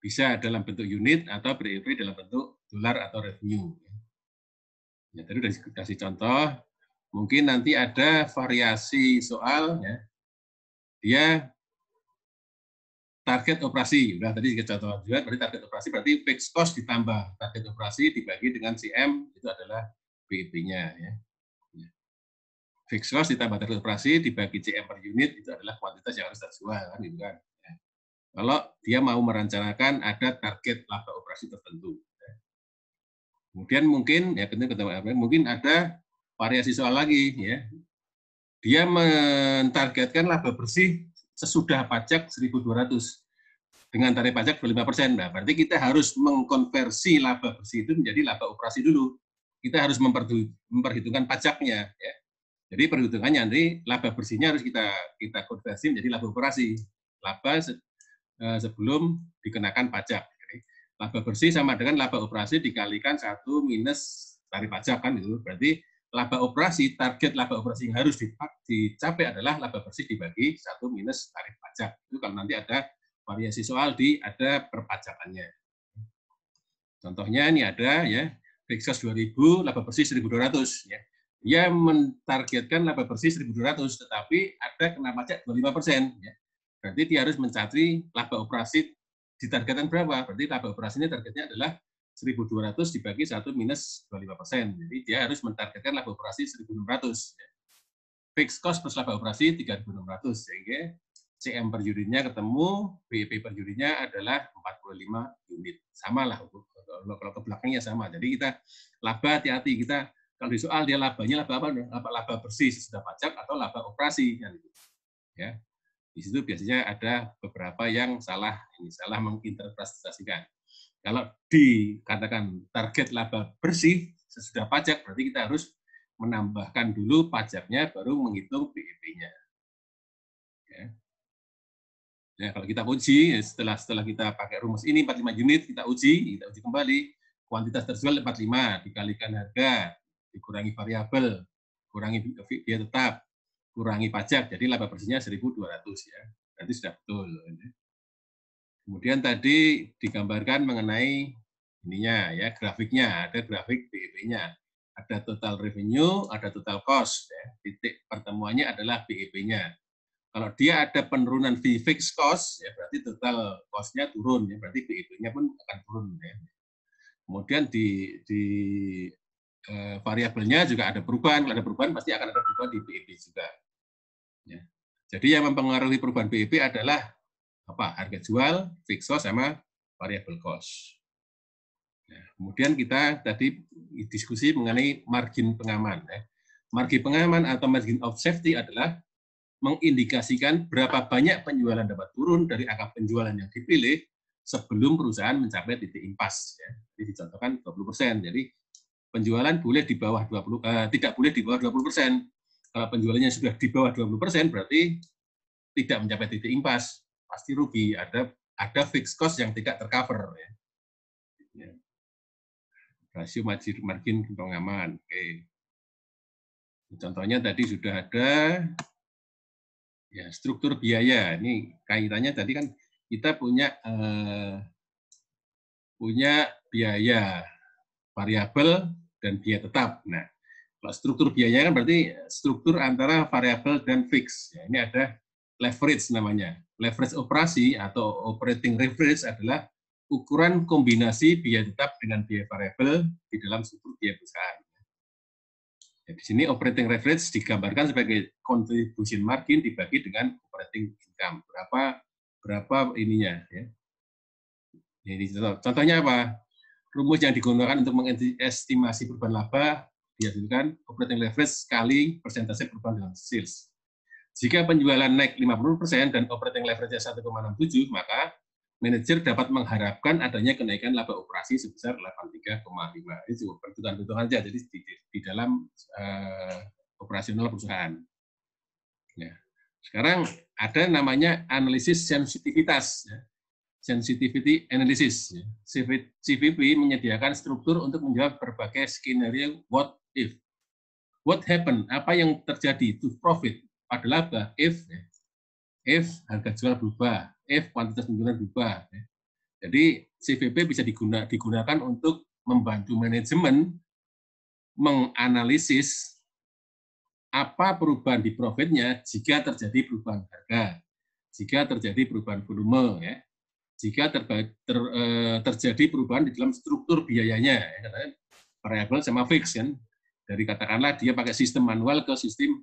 Bisa dalam bentuk unit atau BEP dalam bentuk dolar atau revenue. Ya, tadi sudah dikasih contoh. Mungkin nanti ada variasi soal, ya. Dia target operasi. Sudah tadi contoh juga, berarti target operasi berarti fixed cost ditambah target operasi dibagi dengan CM, itu adalah BEP-nya. Ya. Fixed cost ditambah target operasi dibagi CM per unit, itu adalah kuantitas yang harus terjual. Kan, gitu kan. Ya. Kalau dia mau merencanakan ada target laba operasi tertentu. Ya. Kemudian mungkin ada variasi soal lagi, ya. Dia mentargetkan laba bersih sesudah pajak 1.200 dengan tarif pajak 25%. Nah, berarti kita harus mengkonversi laba bersih itu menjadi laba operasi dulu. Kita harus memperhitungkan pajaknya, ya. Jadi perhitungannya nanti laba bersihnya harus kita konversi menjadi laba operasi. Laba sebelum dikenakan pajak. Jadi, laba bersih sama dengan laba operasi dikalikan 1 minus tarif pajak kan itu. Berarti laba operasi, target laba operasi yang harus dicapai adalah laba bersih dibagi 1 minus tarif pajak. Itu kalau nanti ada variasi soal ada perpajakannya. Contohnya ini ada ya, fixed cost 2.000, laba bersih 1.200 ya. Dia mentargetkan laba bersih 1.200, tetapi ada kena pajak 25%. Ya. Berarti dia harus mencari laba operasi ditargetkan berapa? Berarti laba operasinya targetnya adalah 1.200 dibagi 1 minus 25%. Jadi dia harus mentargetkan laba operasi 1.600. Ya. Fixed cost plus laba operasi 3.600. Sehingga CM per unitnya ketemu, BEP per unitnya adalah 45 unit. Sama lah, kalau ke belakangnya sama. Jadi kita laba hati-hati, kita kalau di soal dia labanya laba apa? Laba bersih sesudah pajak atau laba operasi kan gitu. Ya. Di situ biasanya ada beberapa yang salah menginterpretasikan. Kalau dikatakan target laba bersih sesudah pajak, berarti kita harus menambahkan dulu pajaknya baru menghitung BEP-nya. Ya. Ya, kalau kita uji setelah kita pakai rumus ini 45 unit, kita uji kembali kuantitas terjual 45 dikalikan harga dikurangi variabel, kurangi biaya tetap, kurangi pajak, jadi laba bersihnya 1.200 ya. Berarti sudah betul. Kemudian tadi digambarkan mengenai ininya ya, grafiknya, ada grafik BEP-nya. Ada total revenue, ada total cost ya. Titik pertemuannya adalah BEP-nya. Kalau dia ada penurunan fixed cost ya, berarti total cost-nya turun ya, berarti BEP-nya pun akan turun ya. Kemudian di variabelnya juga ada perubahan. Kalau ada perubahan pasti akan ada perubahan di BEP juga. Ya. Jadi yang mempengaruhi perubahan BEP adalah apa? Harga jual, fixed cost sama variable cost. Nah, kemudian kita tadi diskusi mengenai margin pengaman. Ya. Margin pengaman atau margin of safety adalah mengindikasikan berapa banyak penjualan dapat turun dari angka penjualan yang dipilih sebelum perusahaan mencapai titik impas. Ya. Jadi dicontohkan 20%. Jadi penjualan boleh di bawah tidak boleh di bawah 20%. Kalau penjualannya sudah di bawah 20%, berarti tidak mencapai titik impas, pasti rugi. Ada fixed cost yang tidak tercover. Ya. Ya. Rasio margin pengaman. Oke. Contohnya tadi sudah ada. Ya, struktur biaya. Ini kaitannya tadi kan kita punya biaya variabel dan biaya tetap. Nah, kalau struktur biayanya kan berarti struktur antara variabel dan fix. Ya, ini ada leverage namanya. Leverage operasi atau operating leverage adalah ukuran kombinasi biaya tetap dengan biaya variabel di dalam struktur biaya perusahaan. Ya, di sini operating leverage digambarkan sebagai contribution margin dibagi dengan operating income. Berapa ininya ya. Jadi contohnya apa? Rumus yang digunakan untuk mengestimasi perubahan laba dihasilkan operating leverage kali persentase perubahan dalam sales. Jika penjualan naik 50% dan operating leverage-nya 1,67, maka manajer dapat mengharapkan adanya kenaikan laba operasi sebesar 83,5. Ini cukup perhitungan-perhitungan saja, jadi di dalam operasional perusahaan. Ya. Sekarang ada namanya analisis sensitivitas. Ya. Sensitivity analysis. Ya. CVP menyediakan struktur untuk menjawab berbagai skenario what if. What happen? Apa yang terjadi to profit pada laba if harga jual berubah, if kuantitas penjualan berubah. Ya. Jadi CVP bisa digunakan untuk membantu manajemen menganalisis apa perubahan di profitnya jika terjadi perubahan harga, jika terjadi perubahan volume, ya, jika terjadi perubahan di dalam struktur biayanya, ya, variabel sama fix kan, dari katakanlah dia pakai sistem manual ke sistem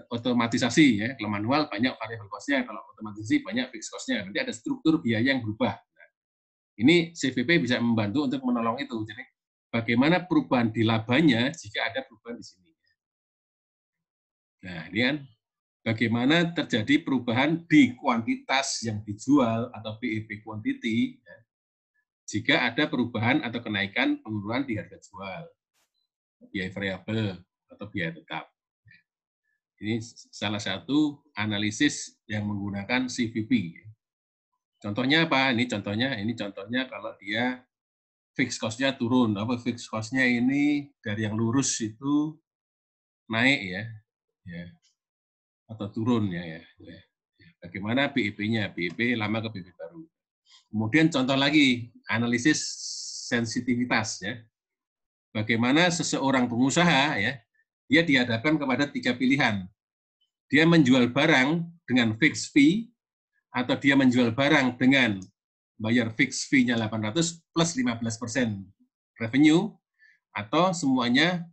otomatisasi, ya, kalau manual banyak variabel cost-nya, kalau otomatisasi banyak fix cost-nya, nanti ada struktur biaya yang berubah. Nah, ini CVP bisa membantu untuk menolong itu. Jadi bagaimana perubahan di labanya jika ada perubahan di sini. Nah, ini kan bagaimana terjadi perubahan di kuantitas yang dijual atau BEP quantity ya, jika ada perubahan atau kenaikan penurunan di harga jual, biaya variabel atau biaya tetap. Ini salah satu analisis yang menggunakan CVP. Contohnya apa? Ini contohnya kalau dia fixed cost-nya turun. Apa fixed cost-nya ini dari yang lurus itu naik ya, atau turun ya. Bagaimana BEP-nya? BEP lama ke BEP baru. Kemudian contoh lagi, analisis sensitivitas ya. Bagaimana seseorang pengusaha ya, dia dihadapkan kepada 3 pilihan. Dia menjual barang dengan fixed fee, atau dia menjual barang dengan bayar fixed fee-nya 800 plus 15% revenue, atau semuanya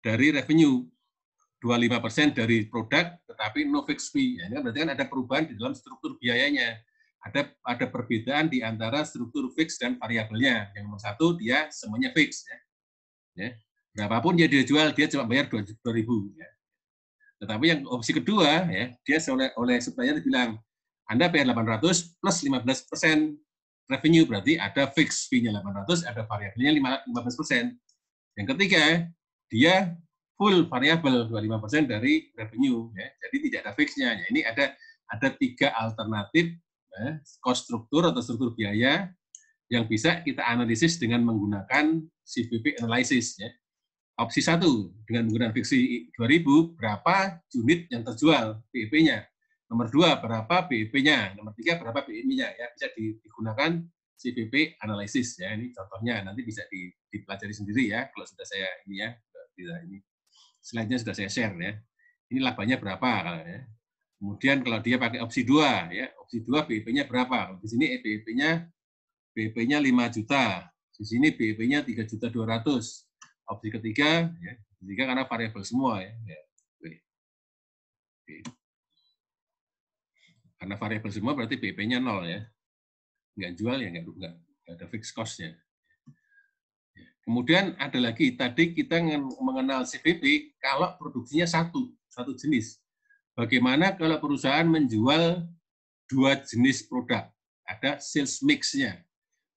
dari revenue, 25% dari produk, tetapi no fixed fee. Ya, ini berarti kan ada perubahan di dalam struktur biayanya. Ada perbedaan di antara struktur fix dan variabelnya. Yang nomor satu, dia semuanya fix. Ya. Berapapun dia jual, dia cuma bayar 2.000. Ya. Tetapi yang opsi kedua, ya, dia oleh supplier bilang, Anda bayar 800 plus 15% revenue, berarti ada fix fee-nya 800, ada variabelnya 15%. Yang ketiga, dia full variabel 25% dari revenue, ya. Jadi tidak ada fix-nya. Ya, ini ada 3 alternatif ya, cost struktur atau struktur biaya yang bisa kita analisis dengan menggunakan CVP analysis. Ya. Opsi 1, dengan menggunakan fiksi 2.000, berapa unit yang terjual BEP-nya. Nomor 2, berapa BEP-nya. Nomor 3, berapa BEP-nya. Ya, bisa digunakan CVP analysis. Ya, ini contohnya, nanti bisa dipelajari sendiri ya, kalau sudah saya ini ya, ini slide-nya sudah saya share ya. Ini labanya berapa ya. Kemudian kalau dia pakai opsi 2 ya, opsi 2 BEP-nya berapa? Di sini BEP-nya 5 juta. Di sini BEP-nya 3.200.000. Opsi ketiga, ya, karena variabel semua ya. Karena variabel semua berarti BEP-nya 0 ya. Nggak jual ya nggak ada fixed cost-nya. Kemudian ada lagi, tadi kita mengenal CVP kalau produksinya satu jenis. Bagaimana kalau perusahaan menjual 2 jenis produk? Ada sales mix-nya.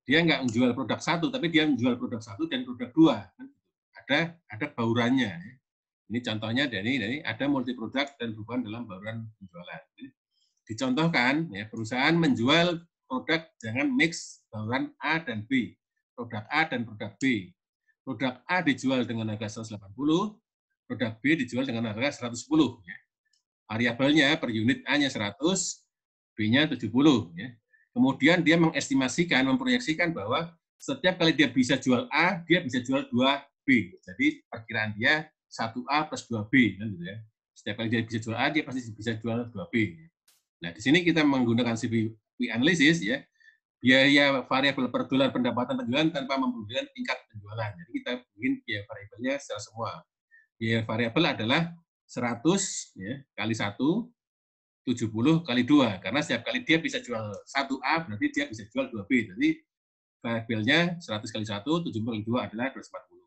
Dia nggak menjual produk 1, tapi dia menjual produk 1 dan produk 2. Ada baurannya. Ini contohnya dari ada multi produk dan perubahan dalam bauran penjualan. Dicontohkan, ya, perusahaan menjual produk dengan mix bauran A dan B, produk A dan produk B. Produk A dijual dengan harga 180, produk B dijual dengan harga 110. Ya. Variabelnya per unit A-nya 100, B-nya 70. Ya. Kemudian dia mengestimasikan, memproyeksikan bahwa setiap kali dia bisa jual A, dia bisa jual 2B. Jadi perkiraan dia 1A plus 2B. Kan gitu ya. Setiap kali dia bisa jual A, dia pasti bisa jual 2B. Nah, di sini kita menggunakan CVP analysis, ya, biaya variabel per dolar pendapatan penjualan tanpa memperhatikan tingkat penjualan. Jadi kita bikin biaya variabelnya secara semua. Biaya variabel adalah 100 ya, kali 1, 70 kali 2. Karena setiap kali dia bisa jual 1A, berarti dia bisa jual 2B. Jadi variabelnya 100 kali 1, 70 kali 2 adalah 240.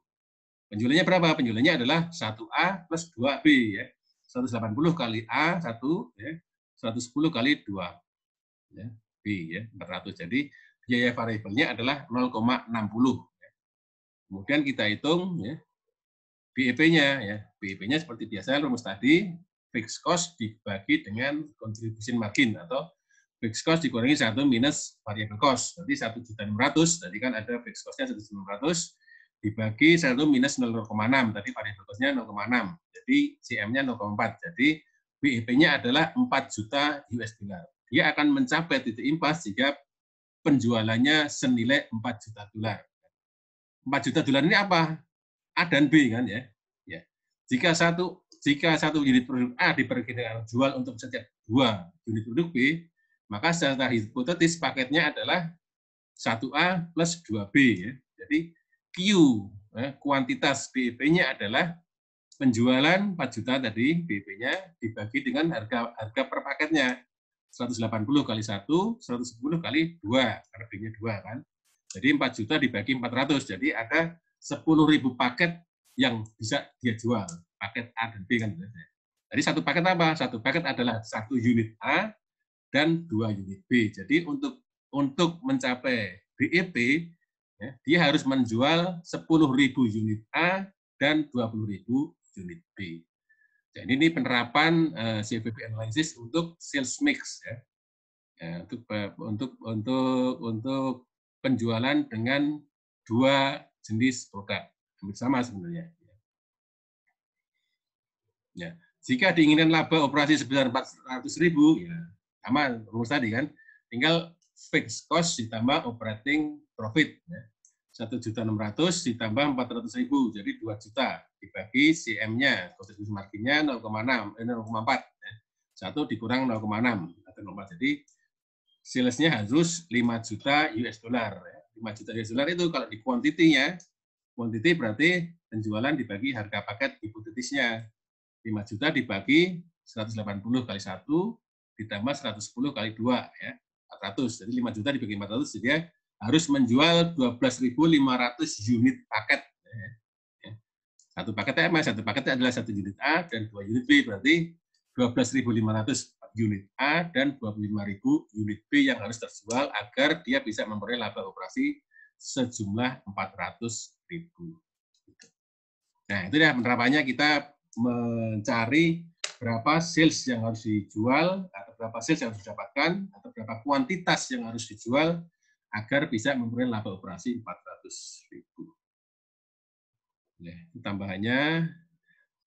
Penjualannya berapa? Penjualannya adalah 1A plus 2B. Ya. 180 kali A, 1, ya, 110 kali 2. Ya. B, ya, 400. Jadi biaya variabelnya adalah 0,60. Ya. Kemudian kita hitung ya, BEP-nya. Ya. BEP-nya seperti biasa, rumus tadi, fixed cost dibagi dengan contribution margin, atau fixed cost dikurangi 1 minus variable cost. Jadi 1.600.000, tadi kan ada fixed cost-nya 1.600.000, dibagi 1 minus 0,6, tadi variable cost-nya 0,6. Jadi CM-nya 0,4. Jadi BEP-nya adalah 4 juta US dollar. Dia akan mencapai titik impas jika penjualannya senilai 4 juta dolar. 4 juta dolar ini apa? A dan B kan ya. Ya. Jika satu unit produk A diperkirakan jual untuk setiap 2 unit produk B, maka secara hipotetis paketnya adalah 1A plus 2B. Ya. Jadi Q, ya, kuantitas BEP-nya adalah penjualan 4 juta tadi, BEP-nya dibagi dengan harga per paketnya. 180 kali 1, 110 kali 2, karena B-nya 2 kan. Jadi 4 juta dibagi 400, jadi ada 10.000 paket yang bisa dia jual, paket A dan B kan. Jadi satu paket apa? Satu paket adalah 1 unit A dan 2 unit B. Jadi untuk mencapai BEP, ya, dia harus menjual 10.000 unit A dan 20.000 unit B. Jadi ini penerapan CVP analysis untuk sales mix, ya. Ya, untuk penjualan dengan dua jenis produk. Hampir sama sebenarnya. Ya. Jika diinginkan laba operasi sebesar 400.000, ya sama rumus tadi kan, tinggal fixed cost ditambah operating profit. Ya. 1.600.000 ditambah 400.000, jadi 2 juta dibagi CM-nya, kontribusi marginnya 0,4. Ya. 1 dikurang 0,6 atau 0,4. Jadi salesnya harus 5 juta US dollar. 5 juta US dollar itu kalau di kuantitinya, kuantiti berarti penjualan dibagi harga paket hipotetisnya. 5 juta dibagi 180 kali 1 ditambah 110 kali 2, ya, 400. Jadi 5 juta dibagi 400, jadi dia harus menjual 12.500 unit paket. Satu paketnya apa? Satu paketnya adalah 1 unit A dan 2 unit B, berarti 12.500 unit A dan 25.000 unit B yang harus terjual agar dia bisa memperoleh laba operasi sejumlah 400.000. Nah, itu ya penerapannya, kita mencari berapa sales yang harus dijual, atau berapa sales yang harus didapatkan, atau berapa kuantitas yang harus dijual agar bisa memperoleh laba operasi 400.000. Nah, tambahannya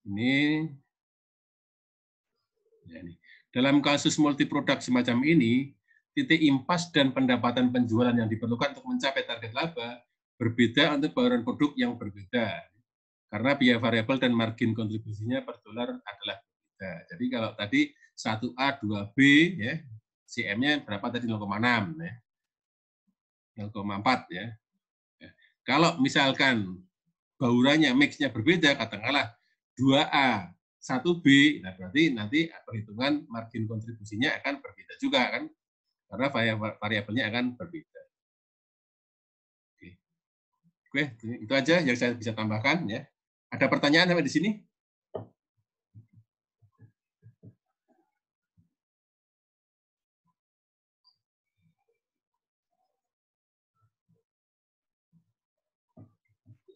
ini. Ya, ini. Dalam kasus multiproduk semacam ini, titik impas dan pendapatan penjualan yang diperlukan untuk mencapai target laba berbeda untuk bauran produk yang berbeda. Karena biaya variabel dan margin kontribusinya per dolar adalah berbeda. Jadi kalau tadi 1A, 2B, ya, CM-nya berapa tadi? 0,6, ya. 0,4, ya. Kalau misalkan baurannya, mix-nya berbeda, katakanlah 2A, 1B, nah berarti nanti perhitungan margin kontribusinya akan berbeda juga, kan? Karena variabelnya akan berbeda. Oke, itu aja yang saya bisa tambahkan, ya. Ada pertanyaan sampai di sini?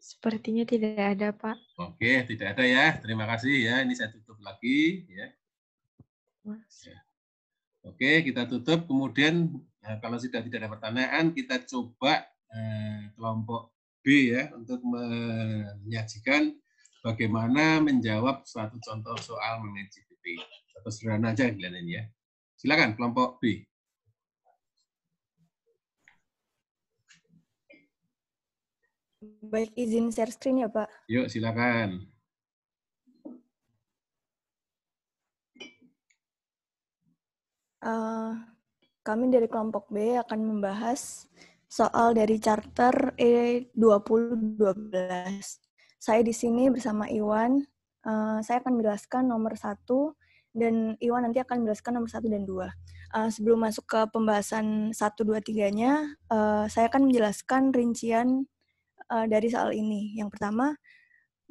Sepertinya tidak ada, Pak. Oke, tidak ada ya. Terima kasih ya. Ini saya tutup lagi, ya. Oke, kita tutup. Kemudian kalau sudah tidak ada pertanyaan, kita coba kelompok B ya untuk menyajikan bagaimana menjawab suatu contoh soal mengenai GPT. Atau sederhana aja kalian ini ya. Silakan kelompok B. Baik, izin share screen ya, Pak. Yuk, silakan. Kami dari kelompok B akan membahas soal dari Charter E2012. Saya di sini bersama Iwan. Saya akan menjelaskan nomor 1 dan Iwan nanti akan menjelaskan nomor 1 dan 2. Sebelum masuk ke pembahasan 1, 2, 3-nya, saya akan menjelaskan rincian dari soal ini. Yang pertama,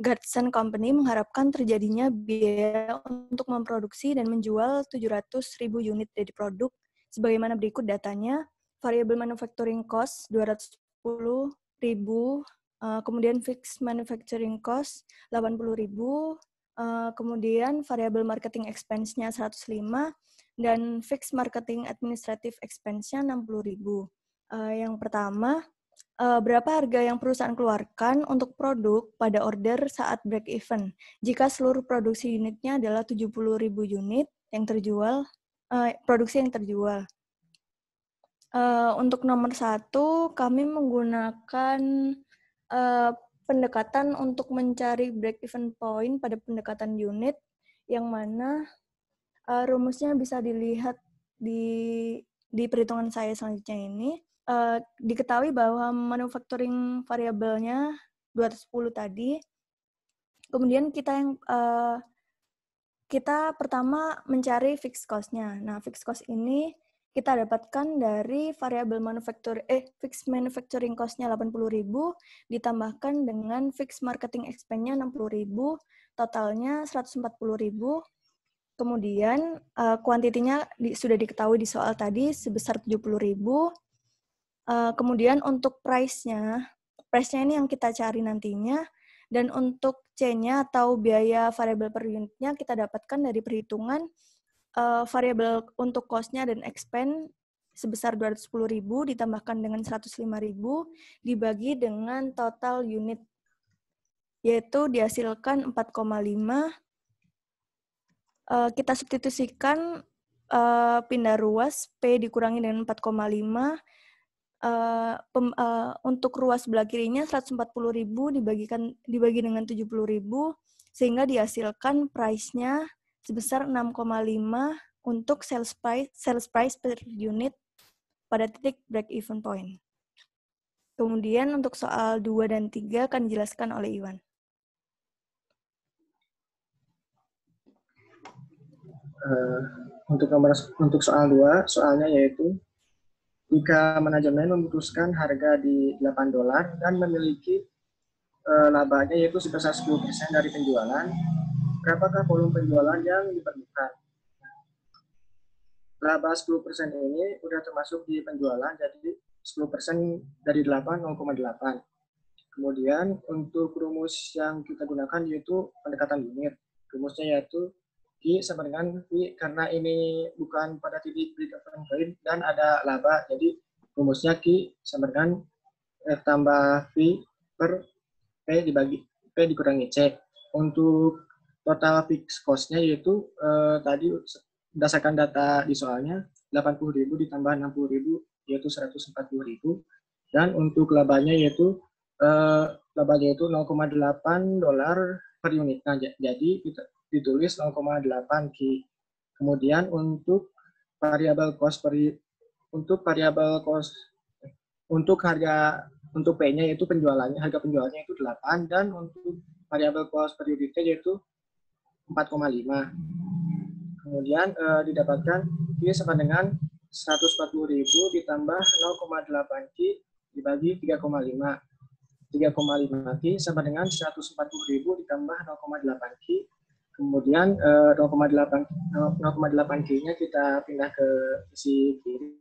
Gardson Company mengharapkan terjadinya biaya untuk memproduksi dan menjual 700.000 unit dari produk sebagaimana berikut datanya. Variable manufacturing cost 210.000, kemudian fixed manufacturing cost 80.000, kemudian variable marketing expense-nya 105 dan fixed marketing administrative expense-nya 60.000. Yang pertama, berapa harga yang perusahaan keluarkan untuk produk pada order saat break even jika seluruh produksi unitnya adalah 70.000 unit yang terjual, produksi yang terjual. Untuk nomor 1, kami menggunakan pendekatan untuk mencari break even point pada pendekatan unit, yang mana rumusnya bisa dilihat di perhitungan saya selanjutnya ini. Diketahui bahwa manufacturing variabelnya 210 tadi. Kemudian kita pertama mencari fixed cost-nya. Nah, fixed cost ini kita dapatkan dari variabel fixed manufacturing cost-nya 80.000 ditambahkan dengan fixed marketing expense-nya 60.000, totalnya 140.000. Kemudian kuantitinya sudah diketahui di soal tadi sebesar 70.000. Kemudian untuk price-nya ini yang kita cari nantinya, dan untuk C-nya atau biaya variabel per unitnya kita dapatkan dari perhitungan variabel untuk cost-nya dan expense sebesar 210.000 ditambahkan dengan 105.000 dibagi dengan total unit, yaitu dihasilkan 4,5. Kita substitusikan pindah ruas P dikurangi dengan 4,5. Untuk ruas sebelah kirinya 140.000 dibagi dengan 70.000 sehingga dihasilkan price-nya sebesar 6,5 untuk sales price per unit pada titik break even point. Kemudian untuk soal 2 dan 3 akan dijelaskan oleh Iwan. Untuk soal 2, soalnya yaitu jika manajemen memutuskan harga di $8 dan memiliki labanya yaitu sebesar 10% dari penjualan, berapakah volume penjualan yang diperlukan? Laba 10% ini sudah termasuk di penjualan, jadi 10% dari 8, 0,8. Kemudian untuk rumus yang kita gunakan yaitu pendekatan unit. Rumusnya yaitu Q sama dengan V, karena ini bukan pada titik break-even point dan ada laba, jadi rumusnya Q sama dengan F tambah V per P dikurangi C. Untuk total fixed cost-nya yaitu tadi berdasarkan data di soalnya 80.000 ditambah 60.000 yaitu 140.000, dan untuk labanya yaitu $0,8 per unit. Nah, jadi kita ditulis 0,8 Q. Kemudian untuk variable cost untuk P-nya yaitu harga penjualannya itu 8, dan untuk variable cost per unitnya yaitu 4,5. Kemudian didapatkan Q sama dengan 140.000 ditambah 0,8 Q dibagi 3,5. 3,5 Q sama dengan 140.000 ditambah 0,8 Q. Kemudian 0,8 Q-nya kita pindah ke sisi kiri,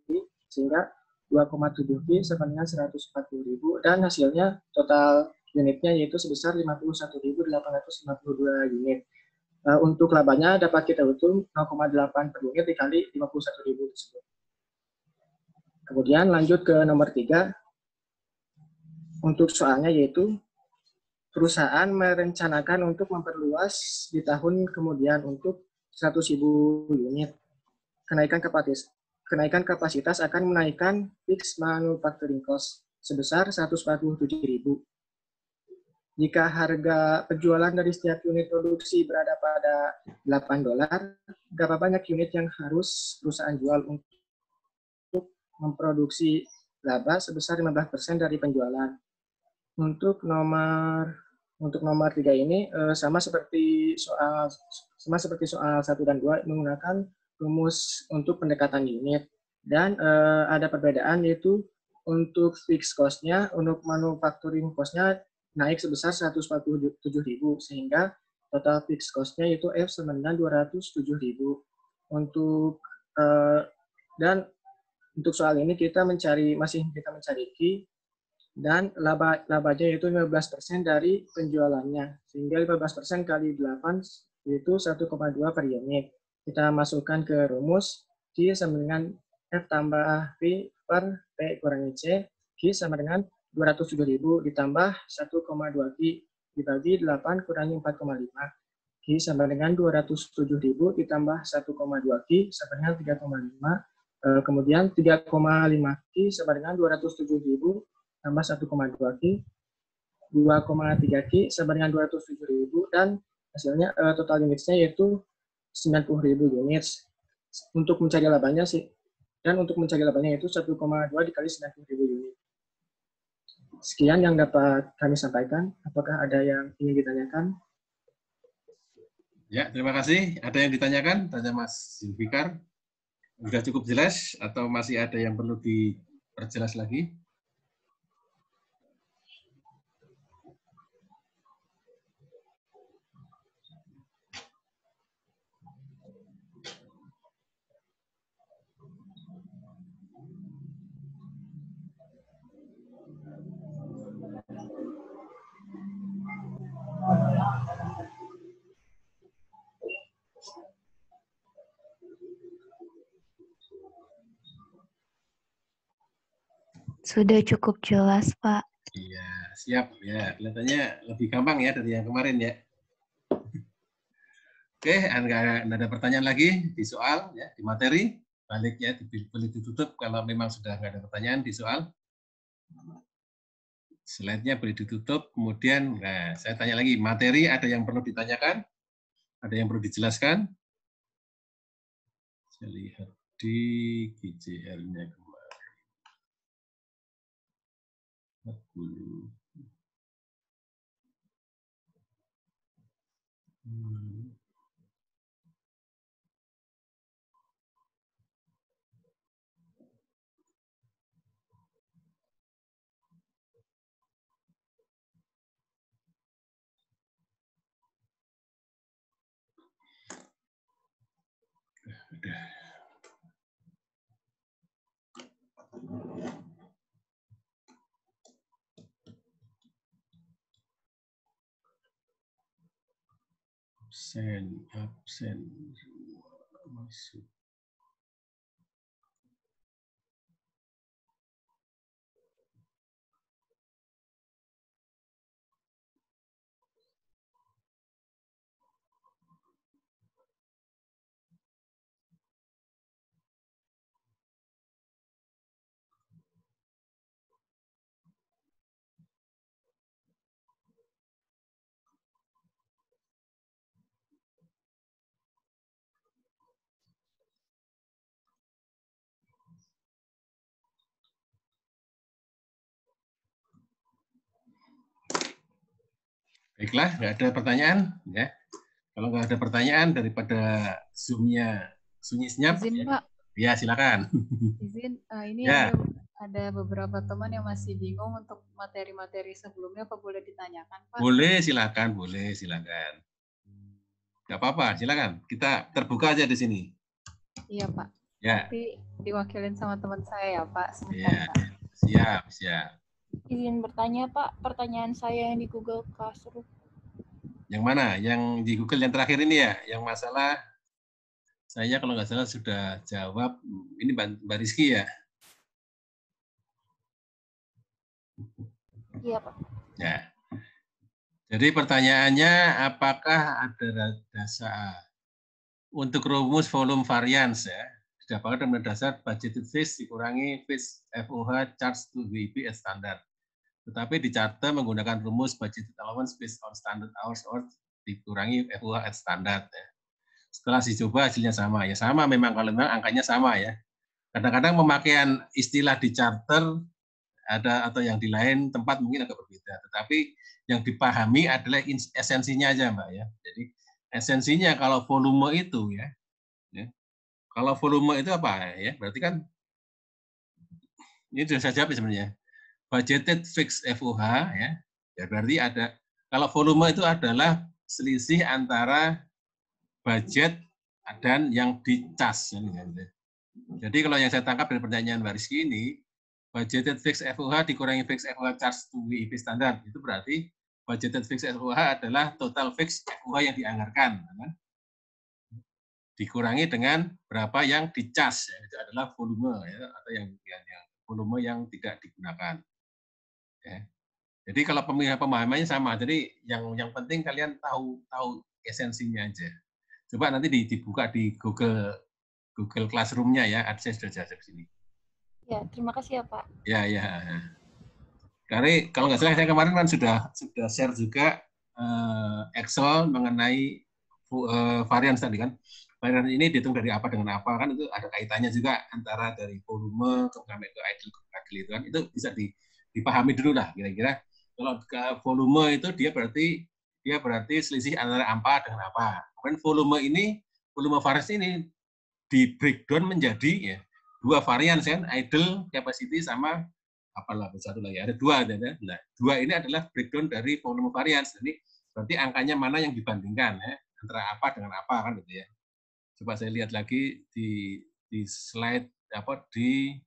sehingga 2,7 Q sama dengan 140.000, dan hasilnya total unitnya yaitu sebesar 51.852 unit. Untuk labanya dapat kita hitung 0,8 per unit dikali 51.000 tersebut. Kemudian lanjut ke nomor 3. Untuk soalnya yaitu perusahaan merencanakan untuk memperluas di tahun kemudian untuk 100.000 unit. Kenaikan kapasitas akan menaikkan fixed manufacturing cost sebesar 147.000. Jika harga penjualan dari setiap unit produksi berada pada $8, berapa banyak unit yang harus perusahaan jual untuk memproduksi laba sebesar 15% dari penjualan? Untuk nomor 3 ini sama seperti soal 1 dan 2 menggunakan rumus untuk pendekatan unit, dan ada perbedaan yaitu untuk fixed cost-nya, untuk manufacturing cost-nya naik sebesar 147.000 sehingga total fixed cost-nya itu F sama dengan 207.000. Dan untuk soal ini kita masih mencari Q, dan labanya yaitu 15% dari penjualannya, sehingga 15% kali 8 yaitu 1,2 per unit. Kita masukkan ke rumus Q sama dengan F tambah V per P kurangi C. Q sama dengan 207.000 ditambah 1,2 Q dibagi 8 kurangi 4,5. Q sama dengan 207.000 ditambah 1,2 Q sama dengan 3,5. Kemudian 3,5 Q sama dengan 207.000 tambah 1,2 Q, 2,3 Q sama dengan 207.000, dan hasilnya total unitnya yaitu 90.000 unit. Untuk mencari labanya yaitu 1,2 dikali 90.000 unit. Sekian yang dapat kami sampaikan. Apakah ada yang ingin ditanyakan? Ya, terima kasih. Ada yang ditanyakan? Tanya Mas Zulfikar. Sudah cukup jelas atau masih ada yang perlu diperjelas lagi? Sudah cukup jelas, Pak. Iya, siap. Ya, kelihatannya lebih gampang ya dari yang kemarin ya. Oke, nggak ada pertanyaan lagi di soal, ya, di materi. Balik ya, boleh ditutup kalau memang sudah nggak ada pertanyaan di soal. Slide-nya boleh ditutup, kemudian nah, saya tanya lagi, materi ada yang perlu ditanyakan? Ada yang perlu dijelaskan? Saya lihat di GJR-nya kemarin. 40. Absen, masuk. Baiklah, nggak ada pertanyaan, ya. Kalau nggak ada pertanyaan daripada Zoom-nya sunyi senyap, Izin, ya. Pak. Ya, silakan. Izin, ini Ya. ada beberapa teman yang masih bingung untuk materi-materi sebelumnya, apa boleh ditanyakan, Pak? Boleh, silakan. Nggak apa-apa, silakan. Kita terbuka aja di sini. Iya, Pak. Ya. Nanti diwakilin sama teman saya ya, Pak. Sebentar, Ya, Pak. siap. Izin bertanya, Pak. Pertanyaan saya yang di Google Classroom. Yang mana? Yang di Google yang terakhir ini ya? Yang masalah, saya kalau nggak salah sudah jawab, ini Mbak Rizky ya? Iya, Pak. Ya. Jadi pertanyaannya, apakah ada dasar untuk rumus volume variance ya? Didapatkan dengan dasar budgeted fees dikurangi fees FOH charge to WIP as standard. Tetapi di charter menggunakan rumus budgeted allowance based on standard hours or dikurangi FOH as standard. Ya. Setelah dicoba hasilnya sama. Ya sama memang, kalau memang angkanya sama ya. Kadang-kadang pemakaian istilah di charter ada atau yang di lain tempat mungkin agak berbeda. Tetapi yang dipahami adalah esensinya aja Mbak ya. Jadi esensinya kalau volume itu ya. Kalau volume itu apa ya? Berarti kan ini sudah saya jawab sebenarnya. Budgeted fixed FOH ya. Ya berarti ada, kalau volume itu adalah selisih antara budget dan yang dicas. Jadi kalau yang saya tangkap dari pertanyaan Mbak Rizky ini, budgeted fixed FOH dikurangi fixed FOH charge to WIP standar, itu berarti budgeted fixed FOH adalah total fixed FOH yang dianggarkan. Dikurangi dengan berapa yang dicas, ya, itu adalah volume ya, atau yang volume yang tidak digunakan. Ya. Jadi kalau pemahamannya sama, jadi yang penting kalian tahu esensinya aja. Coba nanti dibuka di Google Classroom-nya ya, saya sudah jelas di sini. Ya, terima kasih ya Pak. Ya. Karena kalau nggak salah saya kemarin kan sudah share juga Excel mengenai variance tadi kan. Variance ini dihitung dari apa dengan apa, kan itu ada kaitannya juga antara dari volume sampai ke idle itu kan, itu bisa dipahami dulu lah kira-kira. Kalau ke volume itu dia berarti selisih antara apa dengan apa. Kemudian volume variance ini di breakdown menjadi ya, dua varian kan, idle capacity sama apalah satu lagi, ada dua. Nah, dua ini adalah breakdown dari volume variance. Jadi berarti angkanya mana yang dibandingkan ya, antara apa dengan apa kan gitu ya. Coba saya lihat lagi di slide di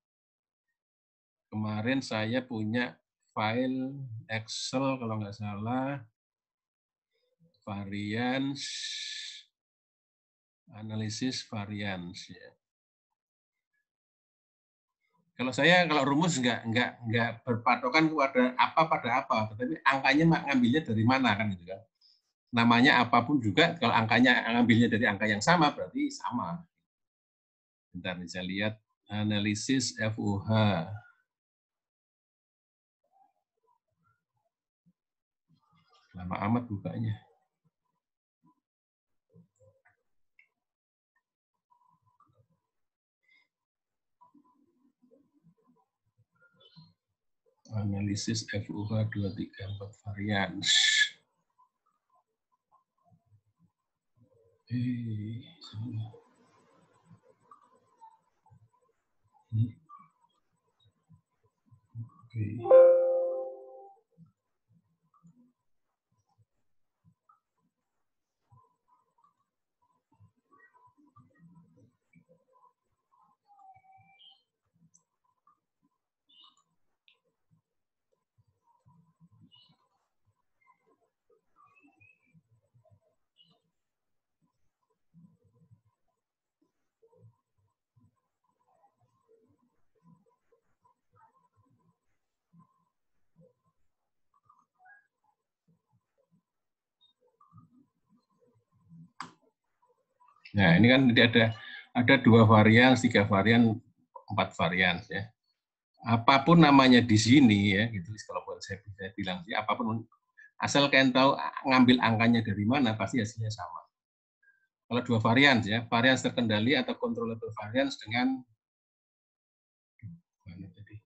kemarin saya punya file Excel kalau nggak salah, variance, analisis variance ya. Kalau saya kalau rumus nggak berpatokan pada apa, tetapi angkanya ngambilnya dari mana kan gitu kan. Namanya apapun juga kalau angkanya ngambilnya dari angka yang sama berarti sama. Bentar nih saya lihat analisis FUH. Lama amat bukanya. Analisis FUH 2, 3, 4 varian. Oke. Nah, ini kan ada 2 varian, 3 varian, 4 varian ya. Apapun namanya di sini ya, gitu kalau saya bilang sih, apapun asal kalian tahu ngambil angkanya dari mana pasti hasilnya sama. Kalau 2 varian ya, varians terkendali atau controllable varians dengan mana tadi?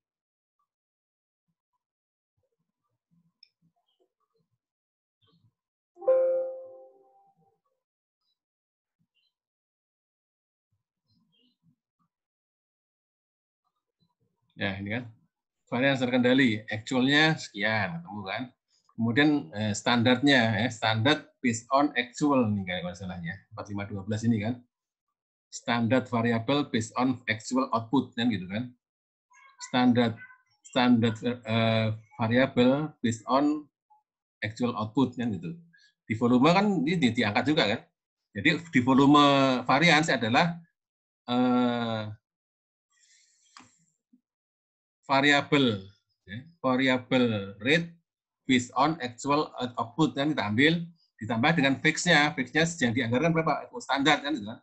Ya, ini kan varians terkendali, actualnya sekian, ketemu kan? Kemudian standarnya, standar based on actual nih kayak kalau salahnya 4512 ini kan, standard variable based on actual output kan gitu kan, standard variable based on actual output kan gitu. Di volume kan ini diangkat juga kan, jadi di volume varians adalah variable rate based on actual output kan kita ambil ditambah dengan fixnya yang dianggarkan berapa standar kan gitu kan.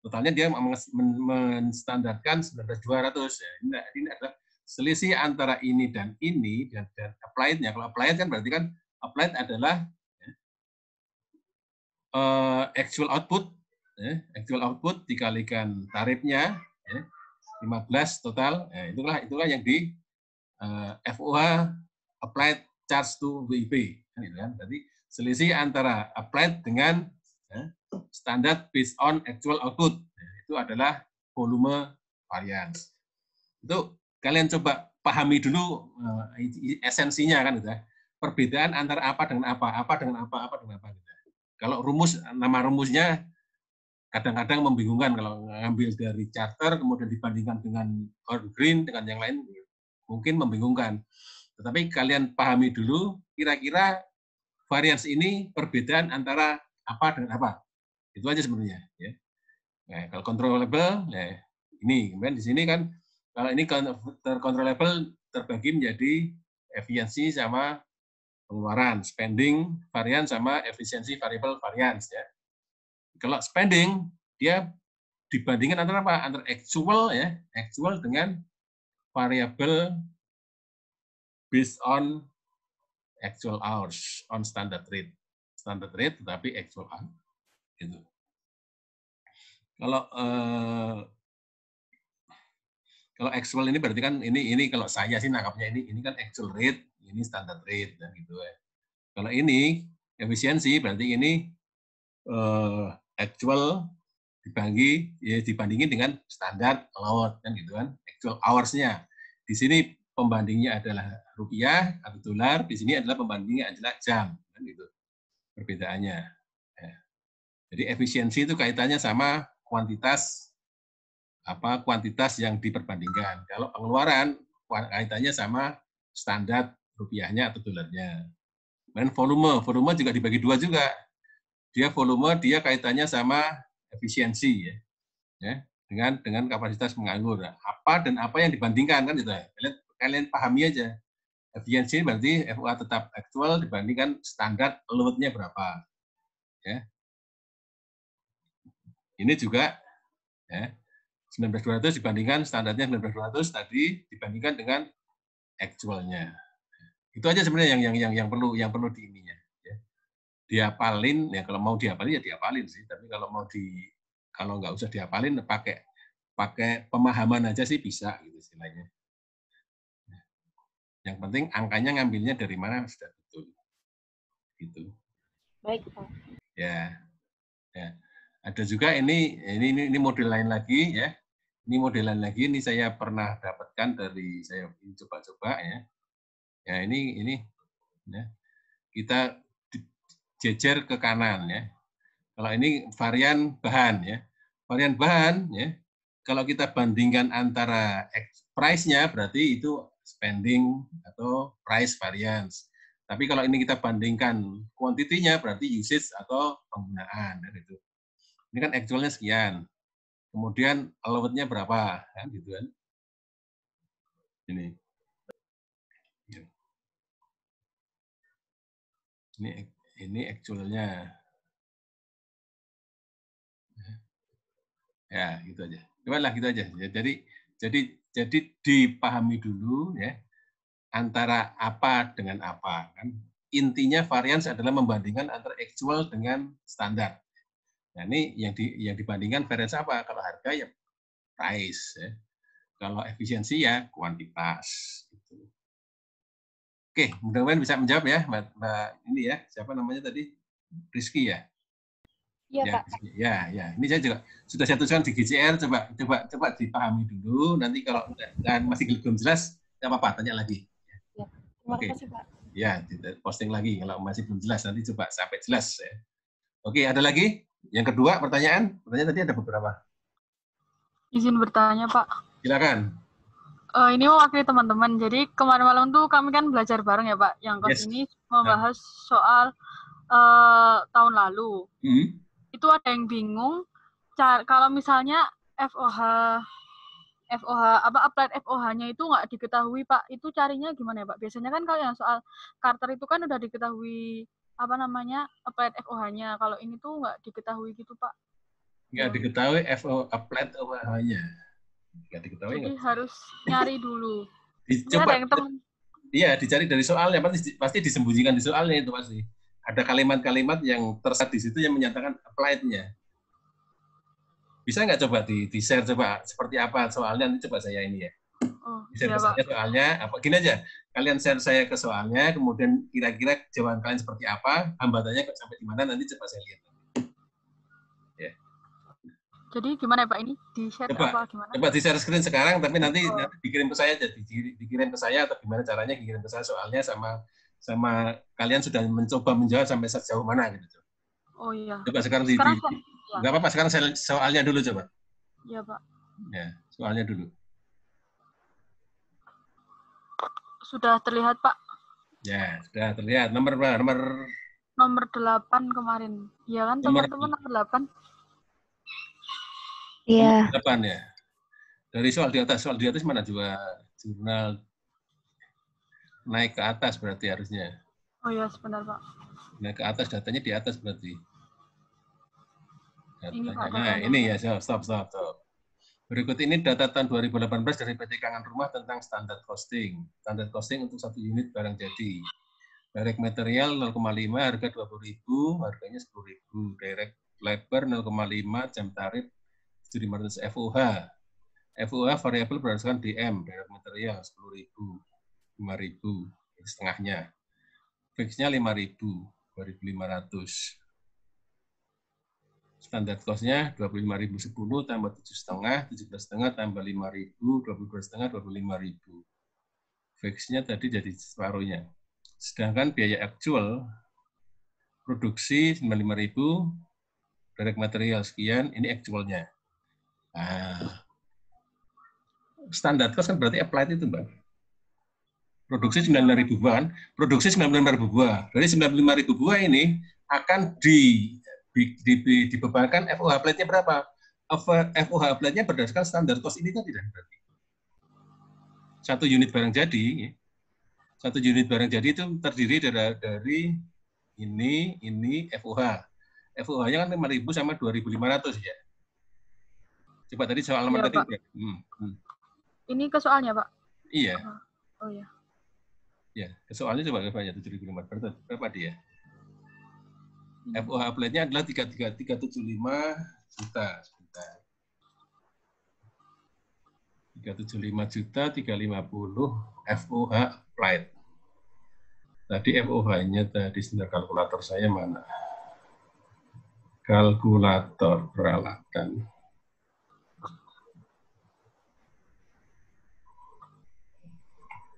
Totalnya dia menstandarkan 19.200 ya. Ini adalah selisih antara ini dan applied-nya. Kalau applied kan berarti kan applied adalah actual output dikalikan tarifnya 15 total. Itulah yang di FOH applied charge to WIP kan. Jadi selisih antara applied dengan standar based on actual output itu adalah volume variance. Itu kalian coba pahami dulu esensinya kan gitu ya. Perbedaan antara apa dengan apa dengan apa dengan apa gitu. Kalau nama rumusnya kadang-kadang membingungkan kalau ngambil dari charter kemudian dibandingkan dengan green dengan yang lain mungkin membingungkan. Tetapi kalian pahami dulu kira-kira variance ini perbedaan antara apa dengan apa. Itu aja sebenarnya ya. Nah, kalau controllable ya ini kemudian di sini kan kalau ini controllable terbagi menjadi efisiensi sama pengeluaran, spending variance sama efisiensi variable variance ya. Kalau spending dia dibandingkan antara apa? Antara actual dengan variable based on actual hours on standard rate tetapi actual hours gitu. Kalau actual ini berarti kan ini kalau saya sih nangkapnya ini kan actual rate, ini standard rate dan gitu ya. Kalau ini efisiensi berarti ini actual dibandingin dengan standar load kan gitu kan, actual hours-nya. Di sini pembandingnya adalah rupiah atau dolar, di sini adalah pembandingnya adalah jam kan gitu. Perbedaannya. Ya. Jadi efisiensi itu kaitannya sama kuantitas yang diperbandingkan. Kalau pengeluaran kaitannya sama standar rupiahnya atau dolarnya. Dan volume juga dibagi dua juga. Dia kaitannya sama efisiensi ya. dengan kapasitas penganggur. Nah, apa dan apa yang dibandingkan kan gitu ya. Kalian pahami aja. Efisiensi berarti FOH tetap aktual dibandingkan standar load-nya berapa. Ya. Ini juga ya, 19.200 dibandingkan standarnya 19.200 tadi dibandingkan dengan aktualnya. Itu aja sebenarnya yang perlu di ininya. Ya. Diapalin ya, kalau mau diapalin ya diapalin sih. Tapi kalau nggak usah diapalin pakai pemahaman aja sih bisa gitu istilahnya. Yang penting angkanya ngambilnya dari mana sudah betul. Gitu. Baik, Pak. Ya. Ada juga ini model lain lagi ya. Ini model lain lagi, ini saya pernah dapatkan dari saya coba-coba ya. Ya ini ya. Kita jejer ke kanan ya. Kalau ini varian bahan ya. Varian bahan ya. Kalau kita bandingkan antara price-nya berarti itu spending atau price variance. Tapi kalau ini kita bandingkan quantity-nya berarti usage atau penggunaan gitu. Ini kan actual-nya sekian. Kemudian allowed-nya berapa kan gitu kan. Ini actual-nya. Ya, gitu aja. Coba lah gitu aja. Jadi dipahami dulu ya antara apa dengan apa kan. Intinya variance adalah membandingkan antara actual dengan standar. Nah, ini yang dibandingkan variance apa? Kalau harga ya price ya. Kalau efisiensi ya kuantitas gitu. Oke, mudah-mudahan bisa menjawab ya, Mbak ini ya. Siapa namanya tadi? Rizky ya? Iya, Ya, Pak. ya. Ini saya juga sudah saya tuliskan di GCR. Coba dipahami dulu. Nanti kalau masih belum jelas, nggak apa-apa, tanya lagi. Ya. Terima kasih, Pak. Ya, posting lagi. Kalau masih belum jelas, nanti coba sampai jelas. Ya. Oke, ada lagi? Yang kedua, pertanyaan tadi ada beberapa. Izin bertanya, Pak. Silakan. Ini mewakili teman-teman. Jadi kemarin malam tuh kami kan belajar bareng ya, Pak. Yang kelas ini membahas soal tahun lalu. Itu ada yang bingung. Kalau misalnya applied FOH-nya itu nggak diketahui, Pak. Itu carinya gimana ya, Pak? Biasanya kan kalau yang soal Carter itu kan udah diketahui applied FOH-nya. Kalau ini tuh nggak diketahui gitu, Pak. Nggak diketahui applied FOH-nya. Nggak diketahui. Jadi harus nyari dulu. Coba. Iya, dicari dari soalnya. Pasti disembunyikan di soalnya itu pasti. Ada kalimat-kalimat yang tersat di situ yang menyatakan applied-nya. Bisa nggak coba di-share coba seperti apa soalnya, nanti coba saya ini ya. Share ke saya soalnya, gini aja, kalian share saya ke soalnya, kemudian kira-kira jawaban kalian seperti apa, hambatannya sampai di mana, nanti coba saya lihat. Ya. Jadi gimana ya Pak ini? Di-share apa gimana? Coba di-share screen sekarang, tapi nanti dikirim ke saya aja, dikirim ke saya atau gimana caranya dikirim ke saya soalnya sama kalian sudah mencoba menjawab sampai sejauh mana gitu. Oh iya. Coba sekarang nggak apa-apa, sekarang soalnya dulu coba. Iya Pak. Ya, soalnya dulu. Sudah terlihat Pak? Ya, sudah terlihat. Nomor berapa? Nomor 8 kemarin. Iya kan teman-teman nomor 8? Iya. 8 ya. Dari soal di atas mana juga jurnal naik ke atas berarti harusnya. Oh iya, sebentar Pak. Naik ke atas, datanya di atas berarti. Ini Pak. Nah, ini ya, stop. Berikut ini data tahun 2018 dari PT Kangen Rumah tentang standar costing. Standar costing untuk 1 unit barang jadi. Direct material 0,5, harga 20.000, harganya 10.000. Direct labor 0,5, jam tarif 7.500 FOH. FOH variabel berdasarkan DM, direct material 10.000. 5.000, setengahnya. Fixnya 5.000, 2.500. Standar cost-nya 25.010 tambah 7,5, 17,5 tambah 5.000, 22,5, 25.000. Fixnya tadi jadi separuhnya. Sedangkan biaya actual produksi 95.000, direct material sekian, ini actualnya. Nah, standar cost kan berarti applied itu, Mbak. Produksi 95.000 buah, produksi 95.000 buah. Dari 95.000 buah ini akan dibebankan FOH plate-nya berapa? FOH apply-nya berdasarkan standar cost ini tadi dan berarti. 1 unit barang jadi, ya. 1 unit barang jadi itu terdiri dari ini FOH. FOH-nya kan 5.000 sama 2.500 ya. Coba tadi soal nomor tadi. Ini ke soalnya, Pak? Iya. Oh iya. Ya, ke soalnya coba banyak 7.500 berapa dia? FOH apply-nya adalah 375 juta. Sebentar. 375 juta 350 FOH applied. Tadi FOH-nya tadi sebentar, kalkulator saya mana? Kalkulator peralatan.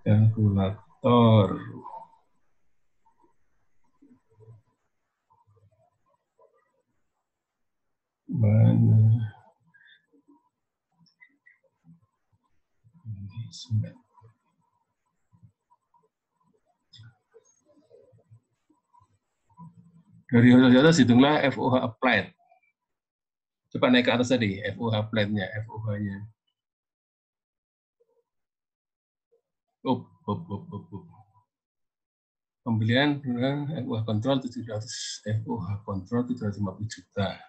Kalkulator. Mana? Dari atas hitunglah FOH applied. Coba naik ke atas tadi, FOH applied-nya, FOH-nya. Pembelian FOH kontrol 700, FOH kontrol 750 juta.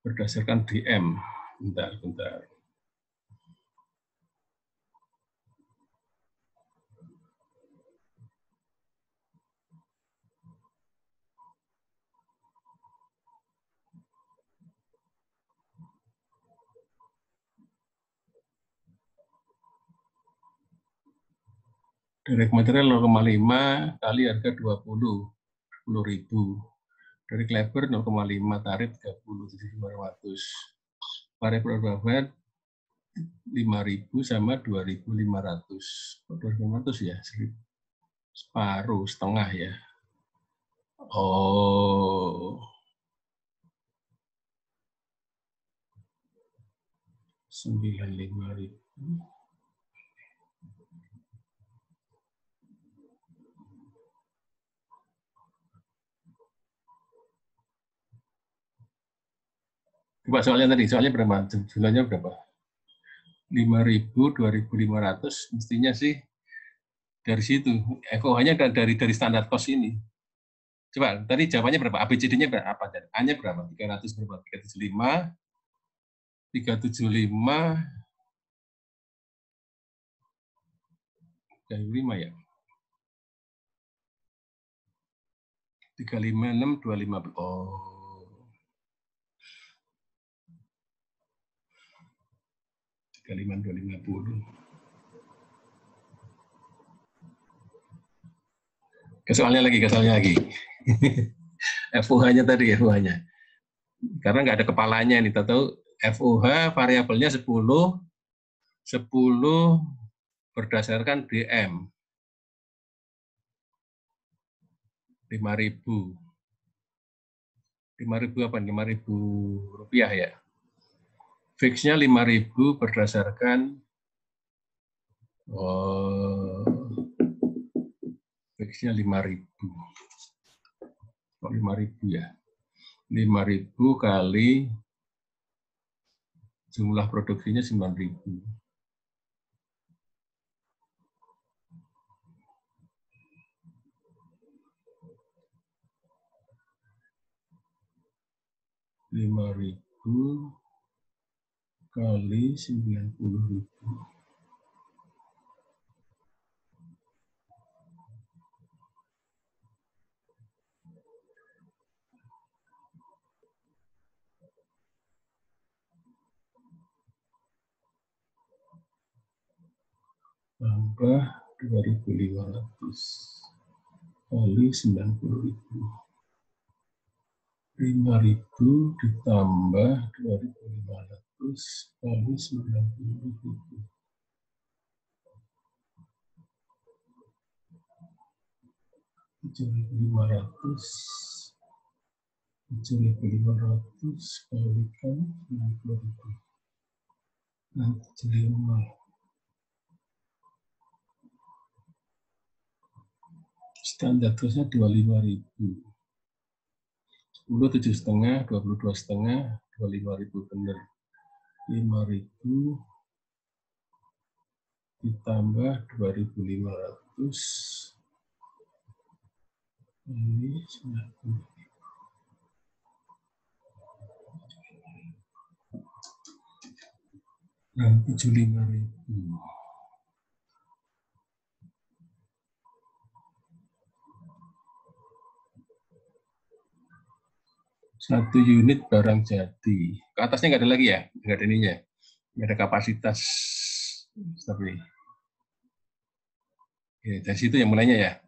Berdasarkan DM. Bentar. Direct material 0,5 kali harga 10.000. Direct labor 0,5 tarif 37.500. Variable overhead 5.000 sama 2.500. 2.500 ya, separuh, setengah ya. Oh. 95.000. Coba soalnya berapa? Jumlahnya berapa? 5.000, 2.500, mestinya sih dari situ. FOH-nya dari standar cost ini. Coba, tadi jawabannya berapa? ABCD-nya berapa? A-nya berapa? 300 berapa? 375, 375 ya? 356, 25. Oh. Kaliman 250. Ke soalnya lagi. FOH-nya tadi, FOH-nya. Karena nggak ada kepalanya nih, tahu FOH variabelnya 10 berdasarkan DM. 5.000. 5.000 apa? 5.000 rupiah ya. Fix-nya 5.000 berdasarkan fix-nya 5.000. 5.000 ya. 5.000 kali jumlah produksinya 9.000. Kali 90.000. Tambah 2.500 kali 90.000. 5.000 ditambah 2.500 kali 90.000. 7.500 kalikan 90.000. Nanti jadi rumah. Standar terusnya 25.000. 10 7,5, 22,5, 25.000 benar. 5.000 ditambah 2.500 ini 75.000. Satu unit barang jadi. Ke atasnya nggak ada lagi ya? Nggak ada ininya. Nggak ada kapasitas. Tapi ya, dari situ yang mulainya ya.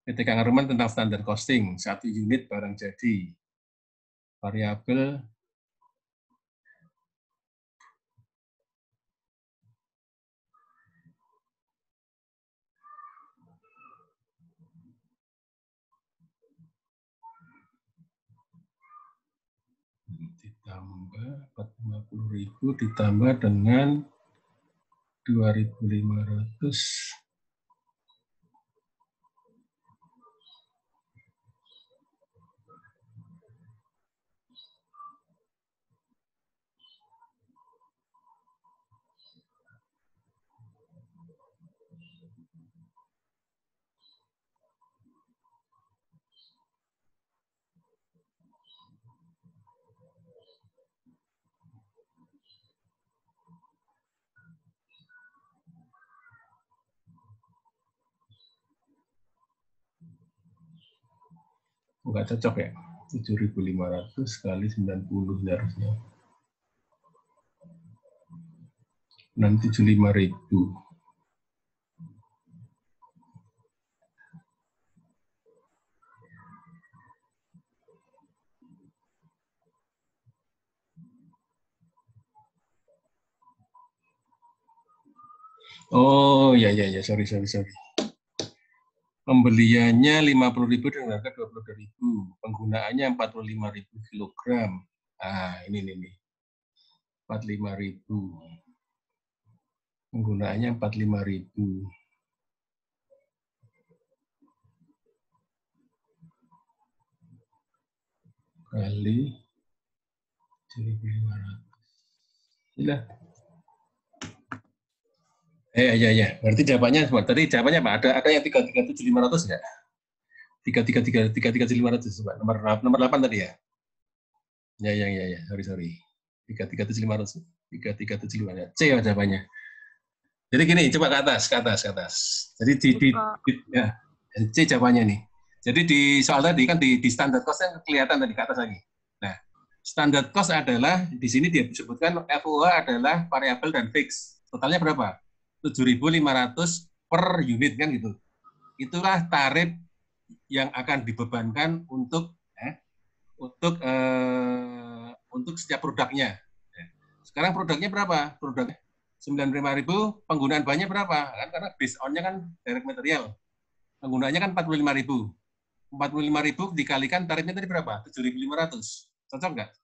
Ketika ngaruman tentang standar costing, satu unit barang jadi. Variabel ditambah 450.000 ditambah dengan 2.500 nggak cocok ya, 7.500 kali 90 harusnya 675.000. Oh ya, sorry. Pembeliannya 50.000 dengan harga 22.000. Penggunaannya 45.000 kilogram. Ah, ini. 45.000. Penggunaannya 45.000. Kali 1.500. Gila. Ya. Berarti jawabannya tadi jawabannya apa? Ada yang 337.500 enggak? 337.500 coba. Nomor 8 tadi ya. Ya. Sorry. 337.500. 337.500. C ya jawabannya. Jadi gini, coba ke atas. Jadi ya, C jawabannya nih. Jadi di soal tadi kan di standar cost-nya kelihatan tadi ke atas lagi. Nah, standar cost adalah di sini dia disebutkan FOH adalah variabel dan fix. Totalnya berapa? 7.500 per unit kan gitu. Itulah tarif yang akan dibebankan untuk setiap produknya. Sekarang produknya berapa? Produknya 95.000, penggunaan bahannya berapa? Kan karena based on-nya kan direct material. Penggunaannya kan 45.000. 45.000 dikalikan tarifnya tadi berapa? 7.500. Cocok nggak?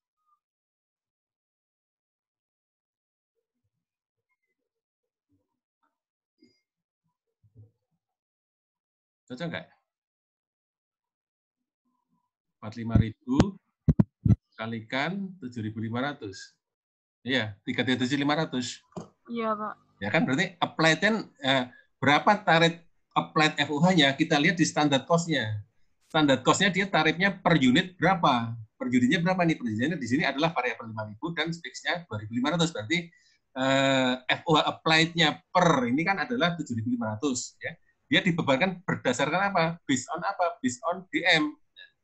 Cocok nggak? 45.000 kalikan 7.500. Iya, 3.500. Iya, Pak. Ya kan berarti applied-nya berapa tarif applied FOH-nya? Kita lihat di standard cost-nya. Standard cost-nya dia tarifnya per unit berapa? Per unitnya berapa nih? Per unitnya di sini adalah variabel 5.000 dan fix-nya 2.500. Berarti FOH applied-nya per ini kan adalah 7.500 ya. Dia dibebankan berdasarkan apa? Based on apa? Based on DM.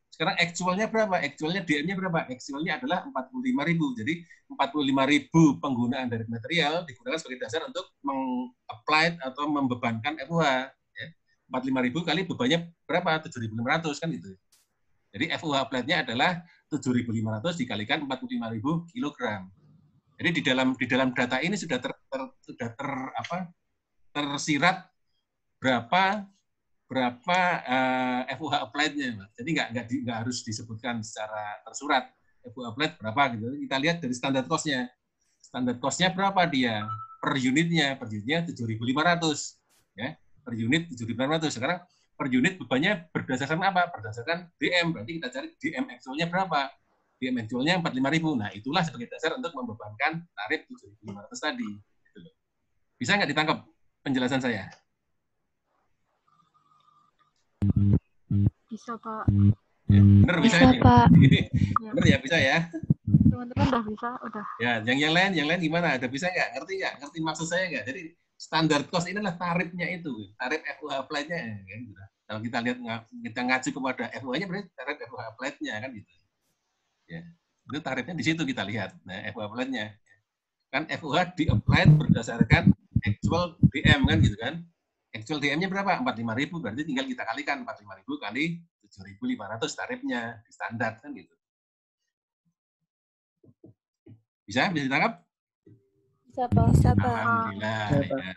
Sekarang actualnya berapa? Actualnya DM-nya berapa? Actualnya adalah 45.000. Jadi 45.000 penggunaan dari material digunakan sebagai dasar untuk meng-apply atau membebankan FOH. Ya. 45.000 kali bebannya berapa? 7.500 kan itu. Jadi FOH apply-nya adalah 7.500 dikalikan 45.000 kilogram. Jadi di dalam data ini sudah tersirat berapa FOH applied-nya, jadi nggak harus disebutkan secara tersurat FOH applied berapa gitu. Kita lihat dari standar cost-nya. Standar cost-nya berapa dia per unitnya? Per unitnya 7.500 ya. Per unit 7.500. Sekarang per unit bebannya berdasarkan apa? Berdasarkan DM. Berarti kita cari DM actual-nya berapa? DM actual-nya 45.000. Nah, itulah sebagai dasar untuk membebankan tarif 7.500 tadi. Bisa nggak ditangkap penjelasan saya? Bisa, Pak. Ya, bener bisa, Bisa, Pak. Bener ya, bisa ya. Teman-teman udah bisa, udah. Ya, yang lain gimana? Ada bisa nggak? Ngerti maksud saya nggak? Jadi standar cost ini adalah tarifnya itu, tarif FUH applied-nya. Kan, gitu. Kalau kita lihat kita ngacu kepada FUH-nya berarti tarif FUH applied-nya kan gitu. Ya, itu tarifnya di situ kita lihat. Nah, FUH applied-nya kan FUH di-applied berdasarkan actual DM kan gitu kan. Actual DM-nya berapa? 45.000, berarti tinggal kita kalikan 45.000 kali 7.500 tarifnya di standar kan gitu. Bisa ditangkap? Bisa, Pak. Bisa, Pak. Alhamdulillah. Ya.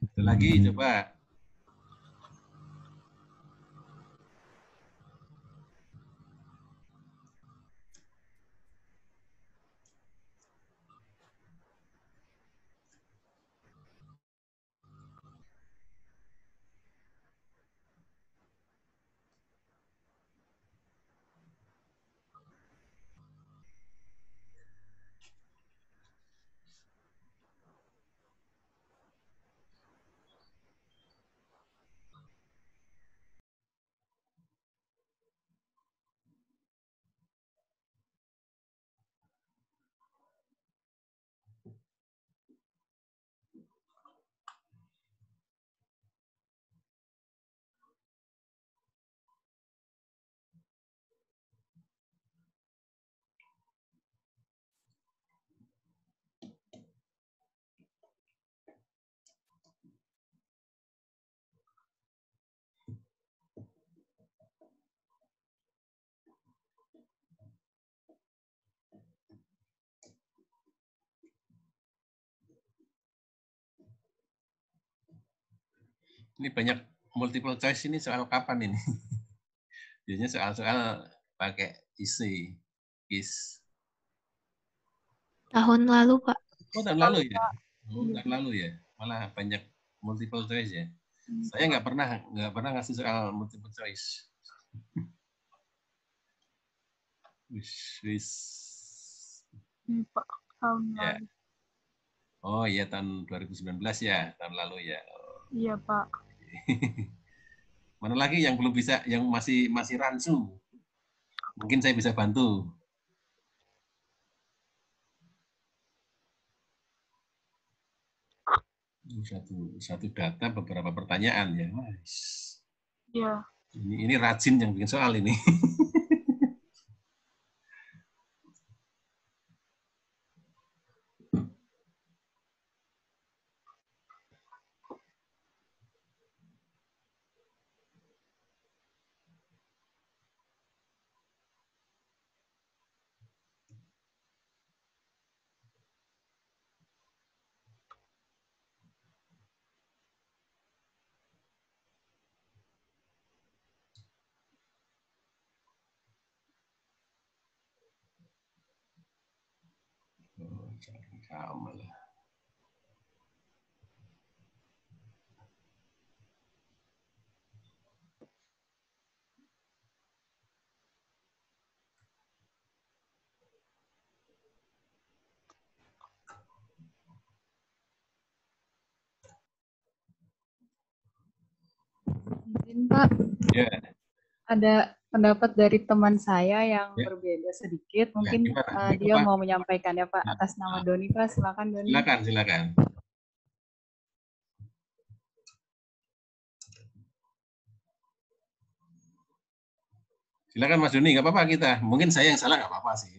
Itu lagi coba. Ini banyak multiple choice ini soal kapan ini? Biasanya soal-soal pakai isi, is. Tahun lalu, Pak. Oh, tahun lalu ya? Oh, tahun lalu ya? Malah banyak multiple choice ya? Saya nggak pernah ngasih soal multiple choice. Pak, tahun ya. lalu. Oh iya, tahun 2019 ya, tahun lalu ya. Oh. Iya, Pak. Mana lagi yang belum bisa, yang masih rancu? Mungkin saya bisa bantu. Satu data beberapa pertanyaan ya. Iya. Ini rajin yang bikin soal ini. Sama lah. Izin, Pak. Ya. Ada pendapat dari teman saya yang berbeda sedikit. Mungkin dia mau menyampaikannya, Pak, atas nama Doni, Pak. Silakan, Doni. Silakan. Silakan Mas Doni, nggak apa-apa kita. Mungkin saya yang salah, nggak apa-apa sih.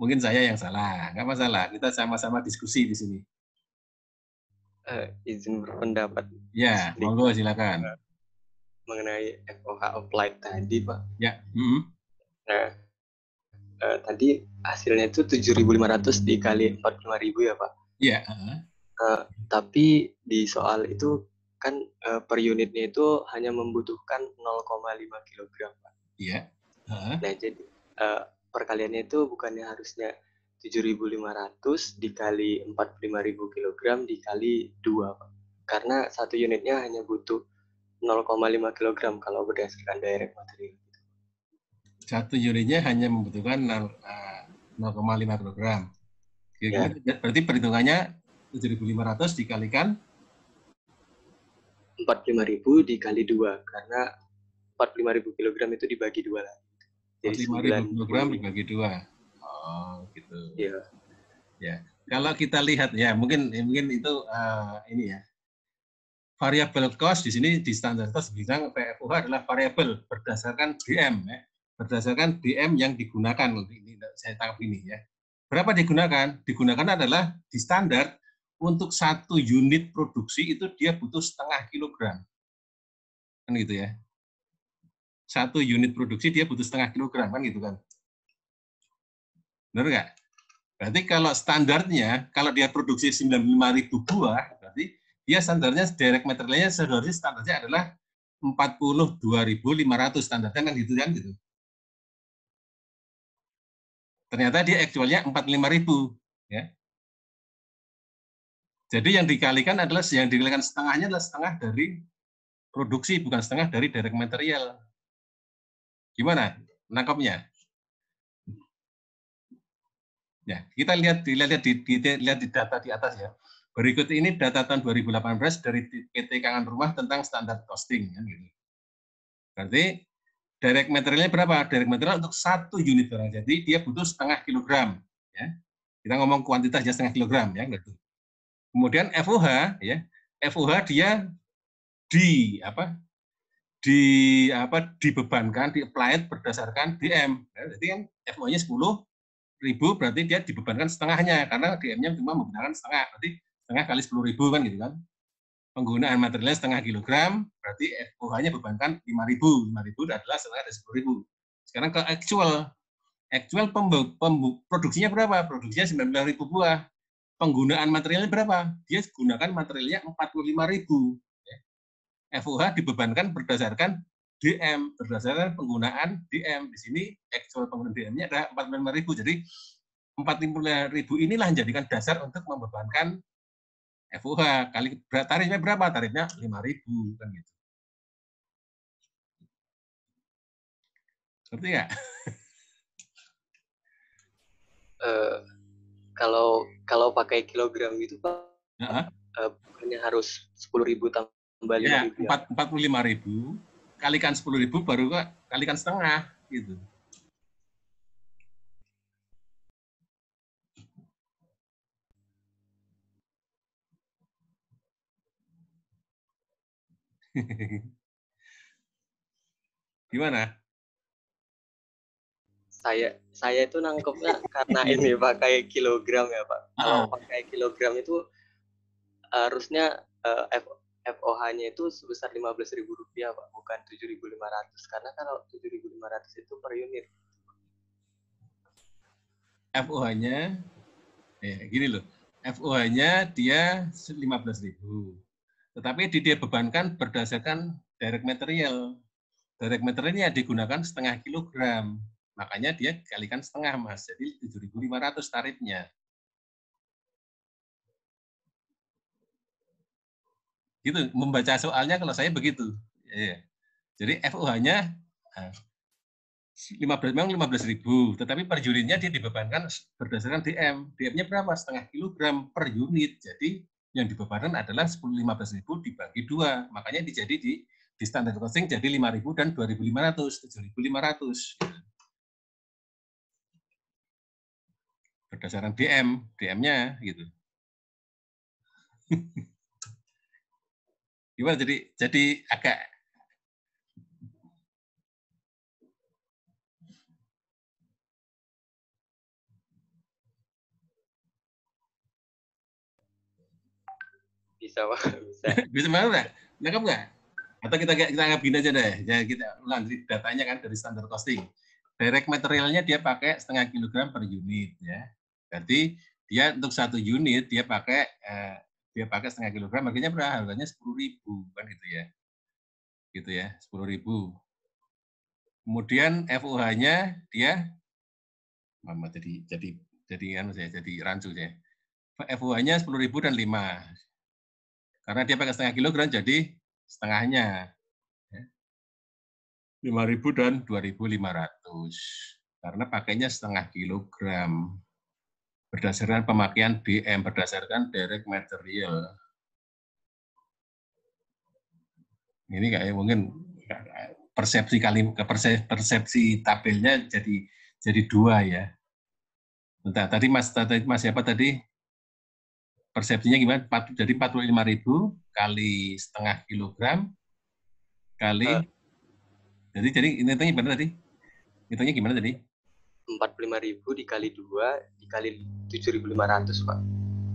Mungkin saya yang salah, nggak masalah. Kita sama-sama diskusi di sini. Izin berpendapat. Ya, monggo silakan. Mengenai FOH applied tadi, Pak. Ya. Nah, tadi hasilnya itu 7.500 dikali 45.000 ya, Pak? Iya. Tapi di soal itu kan per unitnya itu hanya membutuhkan 0,5 kg, Pak. Iya. Nah, jadi perkaliannya itu bukannya harusnya 7.500 dikali 45.000 kg dikali 2, Pak. Karena satu unitnya hanya butuh 0,5 kg kalau berdasarkan direct material. Satu unitnya hanya membutuhkan 0,5 kilogram. Ya. Berarti perhitungannya 7.500 dikalikan 45.000 dikali 2, karena 45.000 kilogram itu dibagi 2 lagi. Jadi 45.000 kilogram dibagi 2. Oh, gitu. Iya. Ya. Kalau kita lihat ya, mungkin itu ini ya. Variable cost di sini di standar cost bilang PFOH adalah variabel berdasarkan DM ya. Berdasarkan DM yang digunakan. Ini saya tangkap ini ya. Berapa digunakan? Digunakan adalah di standar untuk 1 unit produksi itu dia butuh 0,5 kilogram. Kan gitu ya. 1 unit produksi dia butuh 0,5 kilogram kan gitu kan. Benar nggak? Berarti kalau standarnya, kalau dia produksi 95.000 buah, berarti dia standarnya direct materialnya seharusnya standarnya adalah 42.500 standarnya kan gitu. Ternyata dia actualnya 45.000 ya. Jadi yang dikalikan setengahnya adalah setengah dari produksi, bukan setengah dari direct material. Gimana nangkapnya? Ya, kita lihat di data di atas ya. Berikut ini data tahun 2018 dari PT Kangen Rumah tentang standar costing kan gitu. Berarti direct materialnya berapa? Direct material untuk 1 unit barang. Jadi dia butuh 0,5 kilogram ya. Kita ngomong kuantitasnya 0,5 kilogram ya gitu. Kemudian FOH ya. FOH dia dibebankan, di-applied berdasarkan DM. Ya, jadi kan FOH-nya 10.000 berarti dia dibebankan setengahnya karena DM-nya cuma menggunakan setengah, berarti setengah kali 10.000 kan gitu kan. Penggunaan materialnya 0,5 kilogram, berarti FOH-nya bebankan 5.000. 5.000 adalah setengah dari 10.000. Sekarang ke actual produksinya berapa? Produksinya 19.000 buah. Penggunaan materialnya berapa? Dia gunakan materialnya 45.000. FOH dibebankan berdasarkan DM, berdasarkan penggunaan DM. Di sini actual penggunaan DM-nya adalah 45.000. Jadi 45.000 inilah yang jadikan dasar untuk membebankan FOH. Kali tarifnya berapa? Tarifnya 5.000 kan gitu. Ngerti nggak? Kalau pakai kilogram gitu Pak, bukannya harus 10.000 tambah 5.000 ya? 45.000 kalikan 10.000 baru kalikan setengah gitu. Gimana? Saya itu nangkepnya karena ini pakai kilogram ya Pak. Kalau pakai kilogram itu harusnya FOH-nya itu sebesar Rp15.000 Pak, bukan 7.500. Karena kalau 7.500 itu per unit. FOH-nya gini loh. FOH-nya dia 15.000. Tetapi dia bebankan berdasarkan direct material. Direct materialnya digunakan 0,5 kilogram. Makanya dia kalikan setengah, Mas. Jadi 7.500 tarifnya. Gitu, membaca soalnya kalau saya begitu. Ya. Jadi FOH-nya 15.000, tetapi per unitnya dia dibebankan berdasarkan DM. DM-nya berapa? 0,5 kilogram per unit. Jadi yang dibebankan adalah 15.000 dibagi 2. Makanya jadi di standar costing jadi 5.000 dan 2.500, 7.500. Berdasarkan DM-nya gitu. Gimana jadi agak bisa Pak, bisa. Bisa mana enggak? Nangkap enggak? Atau kita anggap gini aja deh. Ya kita ulang datanya kan dari standar costing. Direct materialnya dia pakai 0,5 kilogram per unit ya. Berarti dia untuk 1 unit dia pakai 0,5 kilogram, harganya berapa? Harganya 10.000 kan gitu ya. Gitu ya, 10.000. Kemudian FOH-nya dia jadi rancu saya. FOH-nya 10.000 dan 5. Karena dia pakai 0,5 kilogram jadi setengahnya. 5.000 dan 2.500. Karena pakainya setengah kilogram. Berdasarkan pemakaian DM, berdasarkan direct material. Ini kayak mungkin persepsi tabelnya jadi 2 ya. Bentar, tadi Mas siapa tadi? Persepsinya gimana? Jadi 45.000 kali setengah kilogram kali jadi ini hitungnya gimana tadi? Hitungnya gimana tadi? 45.000 dikali 2 dikali 7.500, Pak.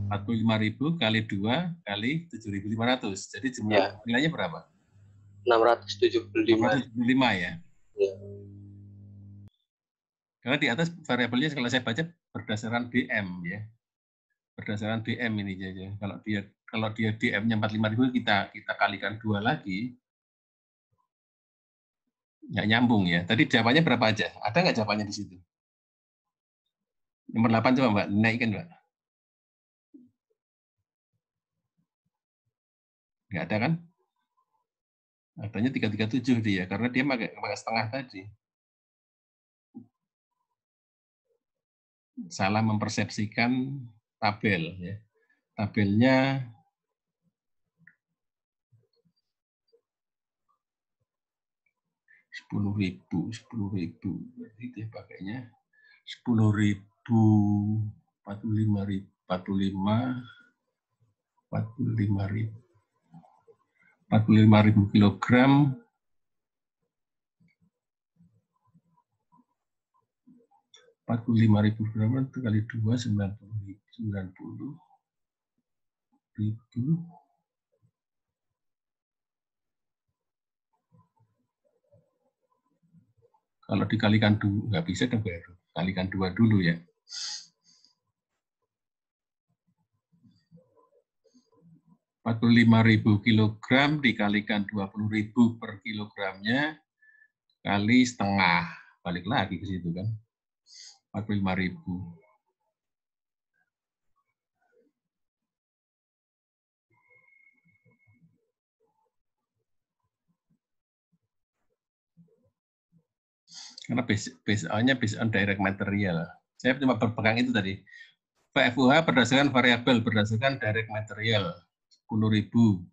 45.000 kali 2 kali 7.500. Jadi jumlah nilainya berapa? 675. 675 ya. Ya. Karena di atas variabelnya kalau saya baca berdasarkan DM ya. Berdasarkan DM ini saja. Kalau dia DM-nya 45.000 kita kalikan 2 lagi. Nggak nyambung ya. Tadi jawabannya berapa aja? Ada nggak jawabannya di situ? Nomor 8 coba Mbak, naikkan Mbak. Nggak ada kan? Adanya 337 dia, karena dia pakai setengah tadi. Salah mempersepsikan tabel. Ya. Tabelnya Rp10.000. Berarti dia pakainya 10.000, 45.000, 45.000 kilogram, 45.000 kilogram kali 2, 90.000. Kalau dikalikan 2, nggak bisa kan baru. Kalikan 2 dulu ya. Rp45.000 kilogram dikalikan 20.000 per kilogramnya kali setengah. Balik lagi ke situ kan. 45.000. Karena based on direct material. Saya cuma berpegang itu tadi. VFUH berdasarkan variabel, berdasarkan direct material. 10.000.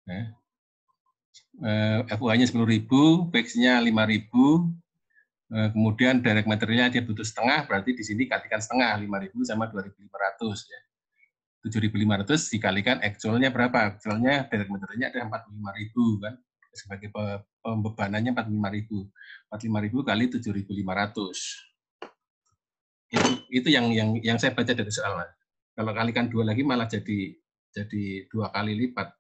Ya. FUH-nya 10.000, PX-nya 5.000. Kemudian direct materialnya dia butuh setengah, berarti di sini kalikan setengah, 5.000 sama 2.500. Ya. 7.500 dikalikan actualnya berapa? Actualnya direct materialnya ada 45.000 kan? Sebagai pembebanannya 45.000. 45.000 kali 7.500. Itu yang saya baca dari soal. Kalau kalikan 2 lagi malah jadi 2 kali lipat.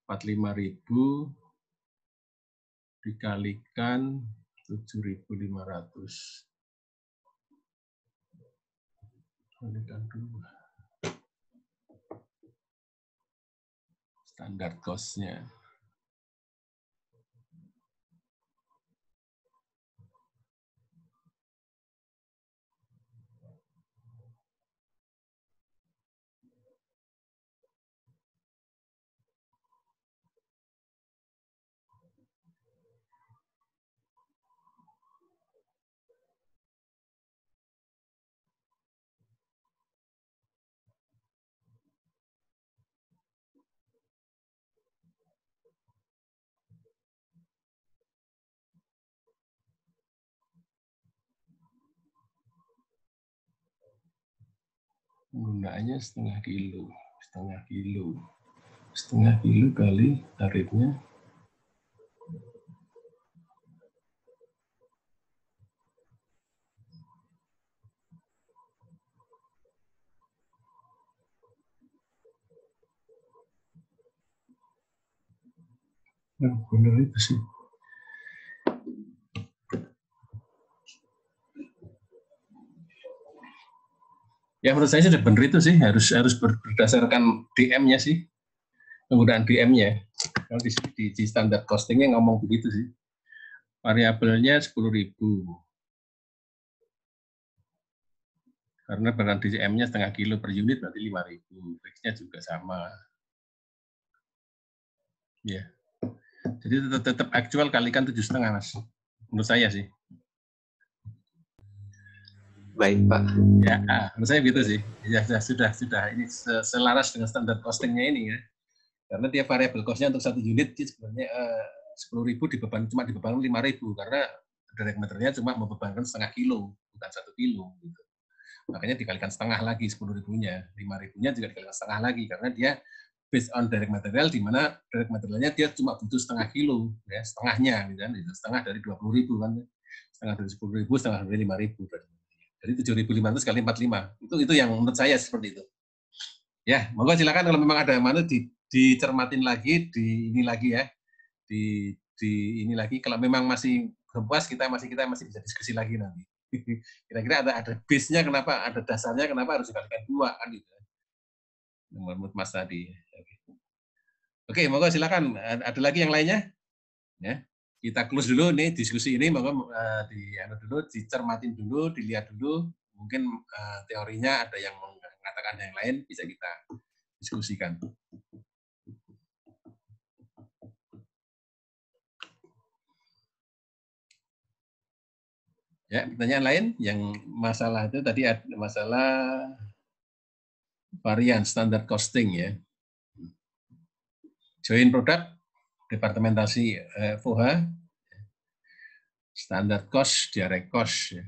45.000 dikalikan 7.500. Kalikan 2. Standar cost-nya. Penggunaannya setengah kilo kali tarifnya. Benar itu sih. Ya menurut saya sudah benar itu sih, harus berdasarkan DM-nya sih, penggunaan DM-nya. Kalau di standar costing-nya ngomong begitu sih. Variabelnya 10.000. Karena barang DM-nya setengah kilo per unit berarti 5.000. Fix-nya juga sama. Ya. Jadi tetap aktual kalikan 7,5 Mas. Menurut saya sih. Baik Pak. Ya, menurut saya gitu sih. Ya sudah. Ini selaras dengan standar costingnya ini ya. Karena dia variable cost-nya untuk 1 unit sebenarnya 10.000 cuma dibebankan 5.000 karena direct materialnya cuma membebankan setengah kilo, bukan 1 kilo. Gitu. Makanya dikalikan setengah lagi 10.000-nya, 5.000-nya juga dikalikan setengah lagi karena dia based on direct material, di mana direct materialnya dia cuma butuh setengah kilo, ya setengahnya, gitu, setengah dari 20.000 kan, setengah dari 10.000, setengah dari 5.000. Jadi 7.500 kali 45, itu yang menurut saya seperti itu. Ya, monggo silakan kalau memang ada yang mana dicermatin lagi, di ini lagi ya, di ini lagi. Kalau memang masih belum puas, kita masih bisa diskusi lagi nanti. Kira-kira ada base-nya kenapa, ada dasarnya kenapa harus dikalikan 2 kan gitu. Menurut Mas tadi. Oke, monggo silakan. Ada lagi yang lainnya? Ya. Kita close dulu nih diskusi ini, monggo dicermatin dulu, dilihat dulu. Mungkin teorinya ada yang mengatakan yang lain, bisa kita diskusikan. Ya, pertanyaan lain yang masalah itu tadi ada masalah varian standar costing ya. Join produk, departementasi FOHA, standar cost, direct cost ya.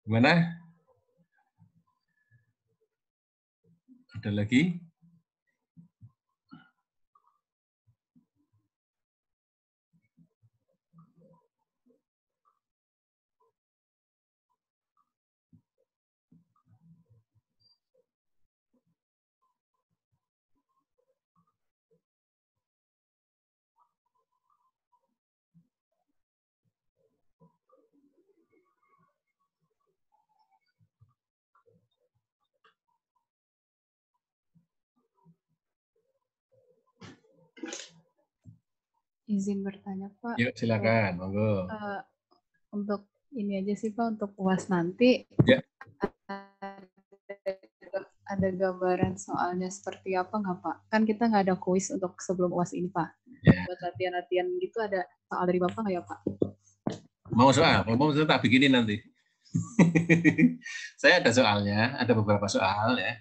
Gimana? Ada lagi? Izin bertanya Pak. Yuk silakan, monggo. Untuk ini aja sih Pak, untuk UAS nanti ya. Ada gambaran soalnya seperti apa nggak Pak? Kan kita nggak ada kuis untuk sebelum UAS ini Pak. Ya. Buat latihan-latihan gitu ada soal dari Bapak nggak ya Pak? Mau soal? Mau tak bikinin nanti. Saya ada soalnya, ada beberapa soal ya.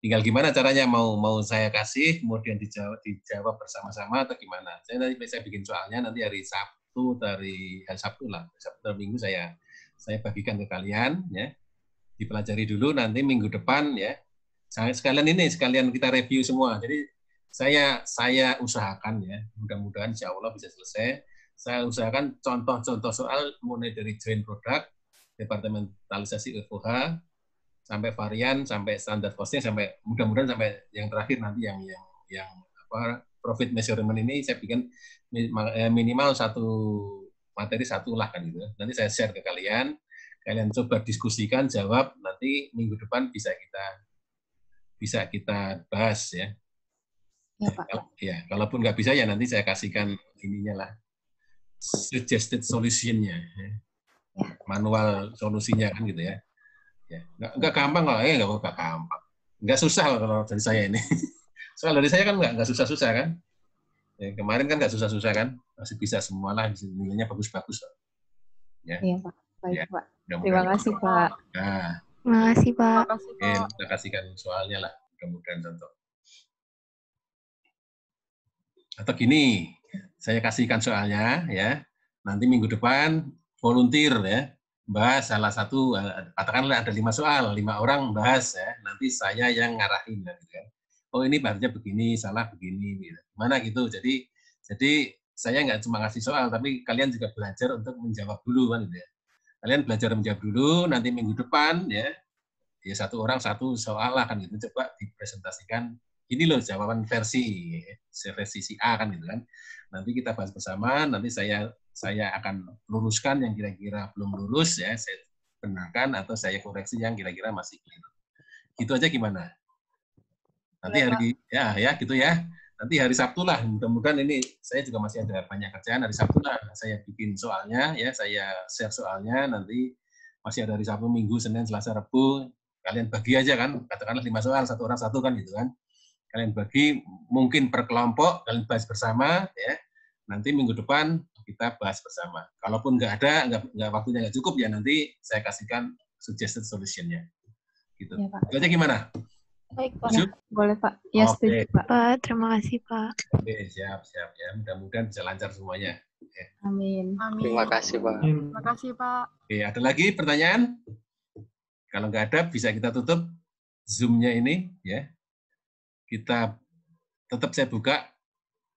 Tinggal gimana caranya mau saya kasih, kemudian dijawab bersama-sama atau gimana. Saya bikin soalnya nanti hari Sabtu hari Sabtu Minggu saya bagikan ke kalian ya. Dipelajari dulu nanti minggu depan ya. Sekalian kita review semua. Jadi saya usahakan ya, mudah-mudahan insya Allah bisa selesai. Saya usahakan contoh-contoh soal mulai dari join produk, departementalisasi FOHA, sampai varian, sampai standar costing, sampai mudah-mudahan sampai yang terakhir nanti yang profit measurement ini saya bikin minimal satu materi satu lah kan gitu. Nanti saya share ke kalian coba diskusikan, jawab, nanti minggu depan bisa kita bahas ya. Ya Pak. Ya, kalaupun nggak bisa ya nanti saya kasihkan ininya lah, suggested solution-nya, ya. Manual solusinya kan gitu ya. Ya, nggak gampang kok, nggak gampang, nggak susah kalau dari saya ini. Soal dari saya kan nggak susah-susah kan. Ya, kemarin kan nggak susah-susah kan, masih bisa semua lah, nilainya bagus-bagus. Ya. Iya Pak, baik ya. Pak. Terima kasih Pak. Nah, terima kasih Pak. Oke, kita kasihkan soalnya lah, mudah-mudahan contoh. Atau gini, saya kasihkan soalnya ya. Nanti minggu depan volunteer ya, bahas salah satu, katakanlah ada 5 soal, 5 orang bahas ya. Nanti saya yang ngarahin gitu kan. Oh ini bahasnya begini, salah begini, gitu. Mana gitu. Jadi saya nggak cuma ngasih soal, tapi kalian juga belajar untuk menjawab dulu kan gitu ya. Kalian belajar menjawab dulu, nanti minggu depan ya satu orang satu soal lah kan gitu. Coba dipresentasikan. Ini loh jawaban versi si A kan gitu kan. Nanti kita bahas bersama, nanti saya akan luruskan yang kira-kira belum lurus ya, saya benarkan atau saya koreksi yang kira-kira masih keliru. Gitu aja gimana? Nanti hari ya gitu ya. Nanti hari Sabtu lah, mudah-mudahan ini saya juga masih ada banyak kerjaan, hari Sabtu lah saya bikin soalnya ya, saya share soalnya, nanti masih ada hari Sabtu, Minggu, Senin, Selasa, Rabu, kalian bagi aja kan, katakanlah 5 soal, 1 orang 1 kan gitu kan. Kalian bagi mungkin per kelompok, kalian bahas bersama ya. Nanti minggu depan kita bahas bersama. Kalaupun nggak ada, nggak waktunya nggak cukup ya, nanti saya kasihkan suggested solution-nya. Gitu. Ya, Pak. Itu aja gimana? Baik Pak. Ya, boleh Pak. Ya setuju Pak. Pak, terima kasih Pak. Oke, siap ya. Mudah-mudahan bisa lancar semuanya. Ya. Amin. Terima kasih Pak. Terima kasih Pak. Oke, ada lagi pertanyaan? Kalau nggak ada, bisa kita tutup Zoom-nya ini ya. Kita tetap saya buka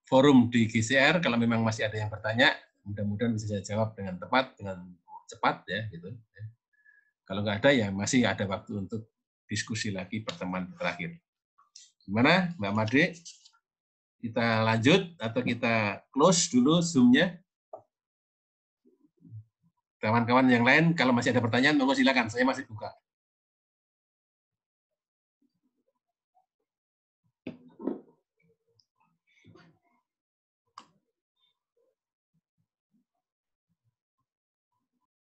forum di GCR, kalau memang masih ada yang bertanya, mudah-mudahan bisa saya jawab dengan tepat, dengan cepat ya gitu. Kalau nggak ada ya masih ada waktu untuk diskusi lagi pertemuan terakhir. Gimana Mbak Made? Kita lanjut atau kita close dulu Zoom-nya? Kawan-kawan yang lain kalau masih ada pertanyaan monggo silakan, saya masih buka.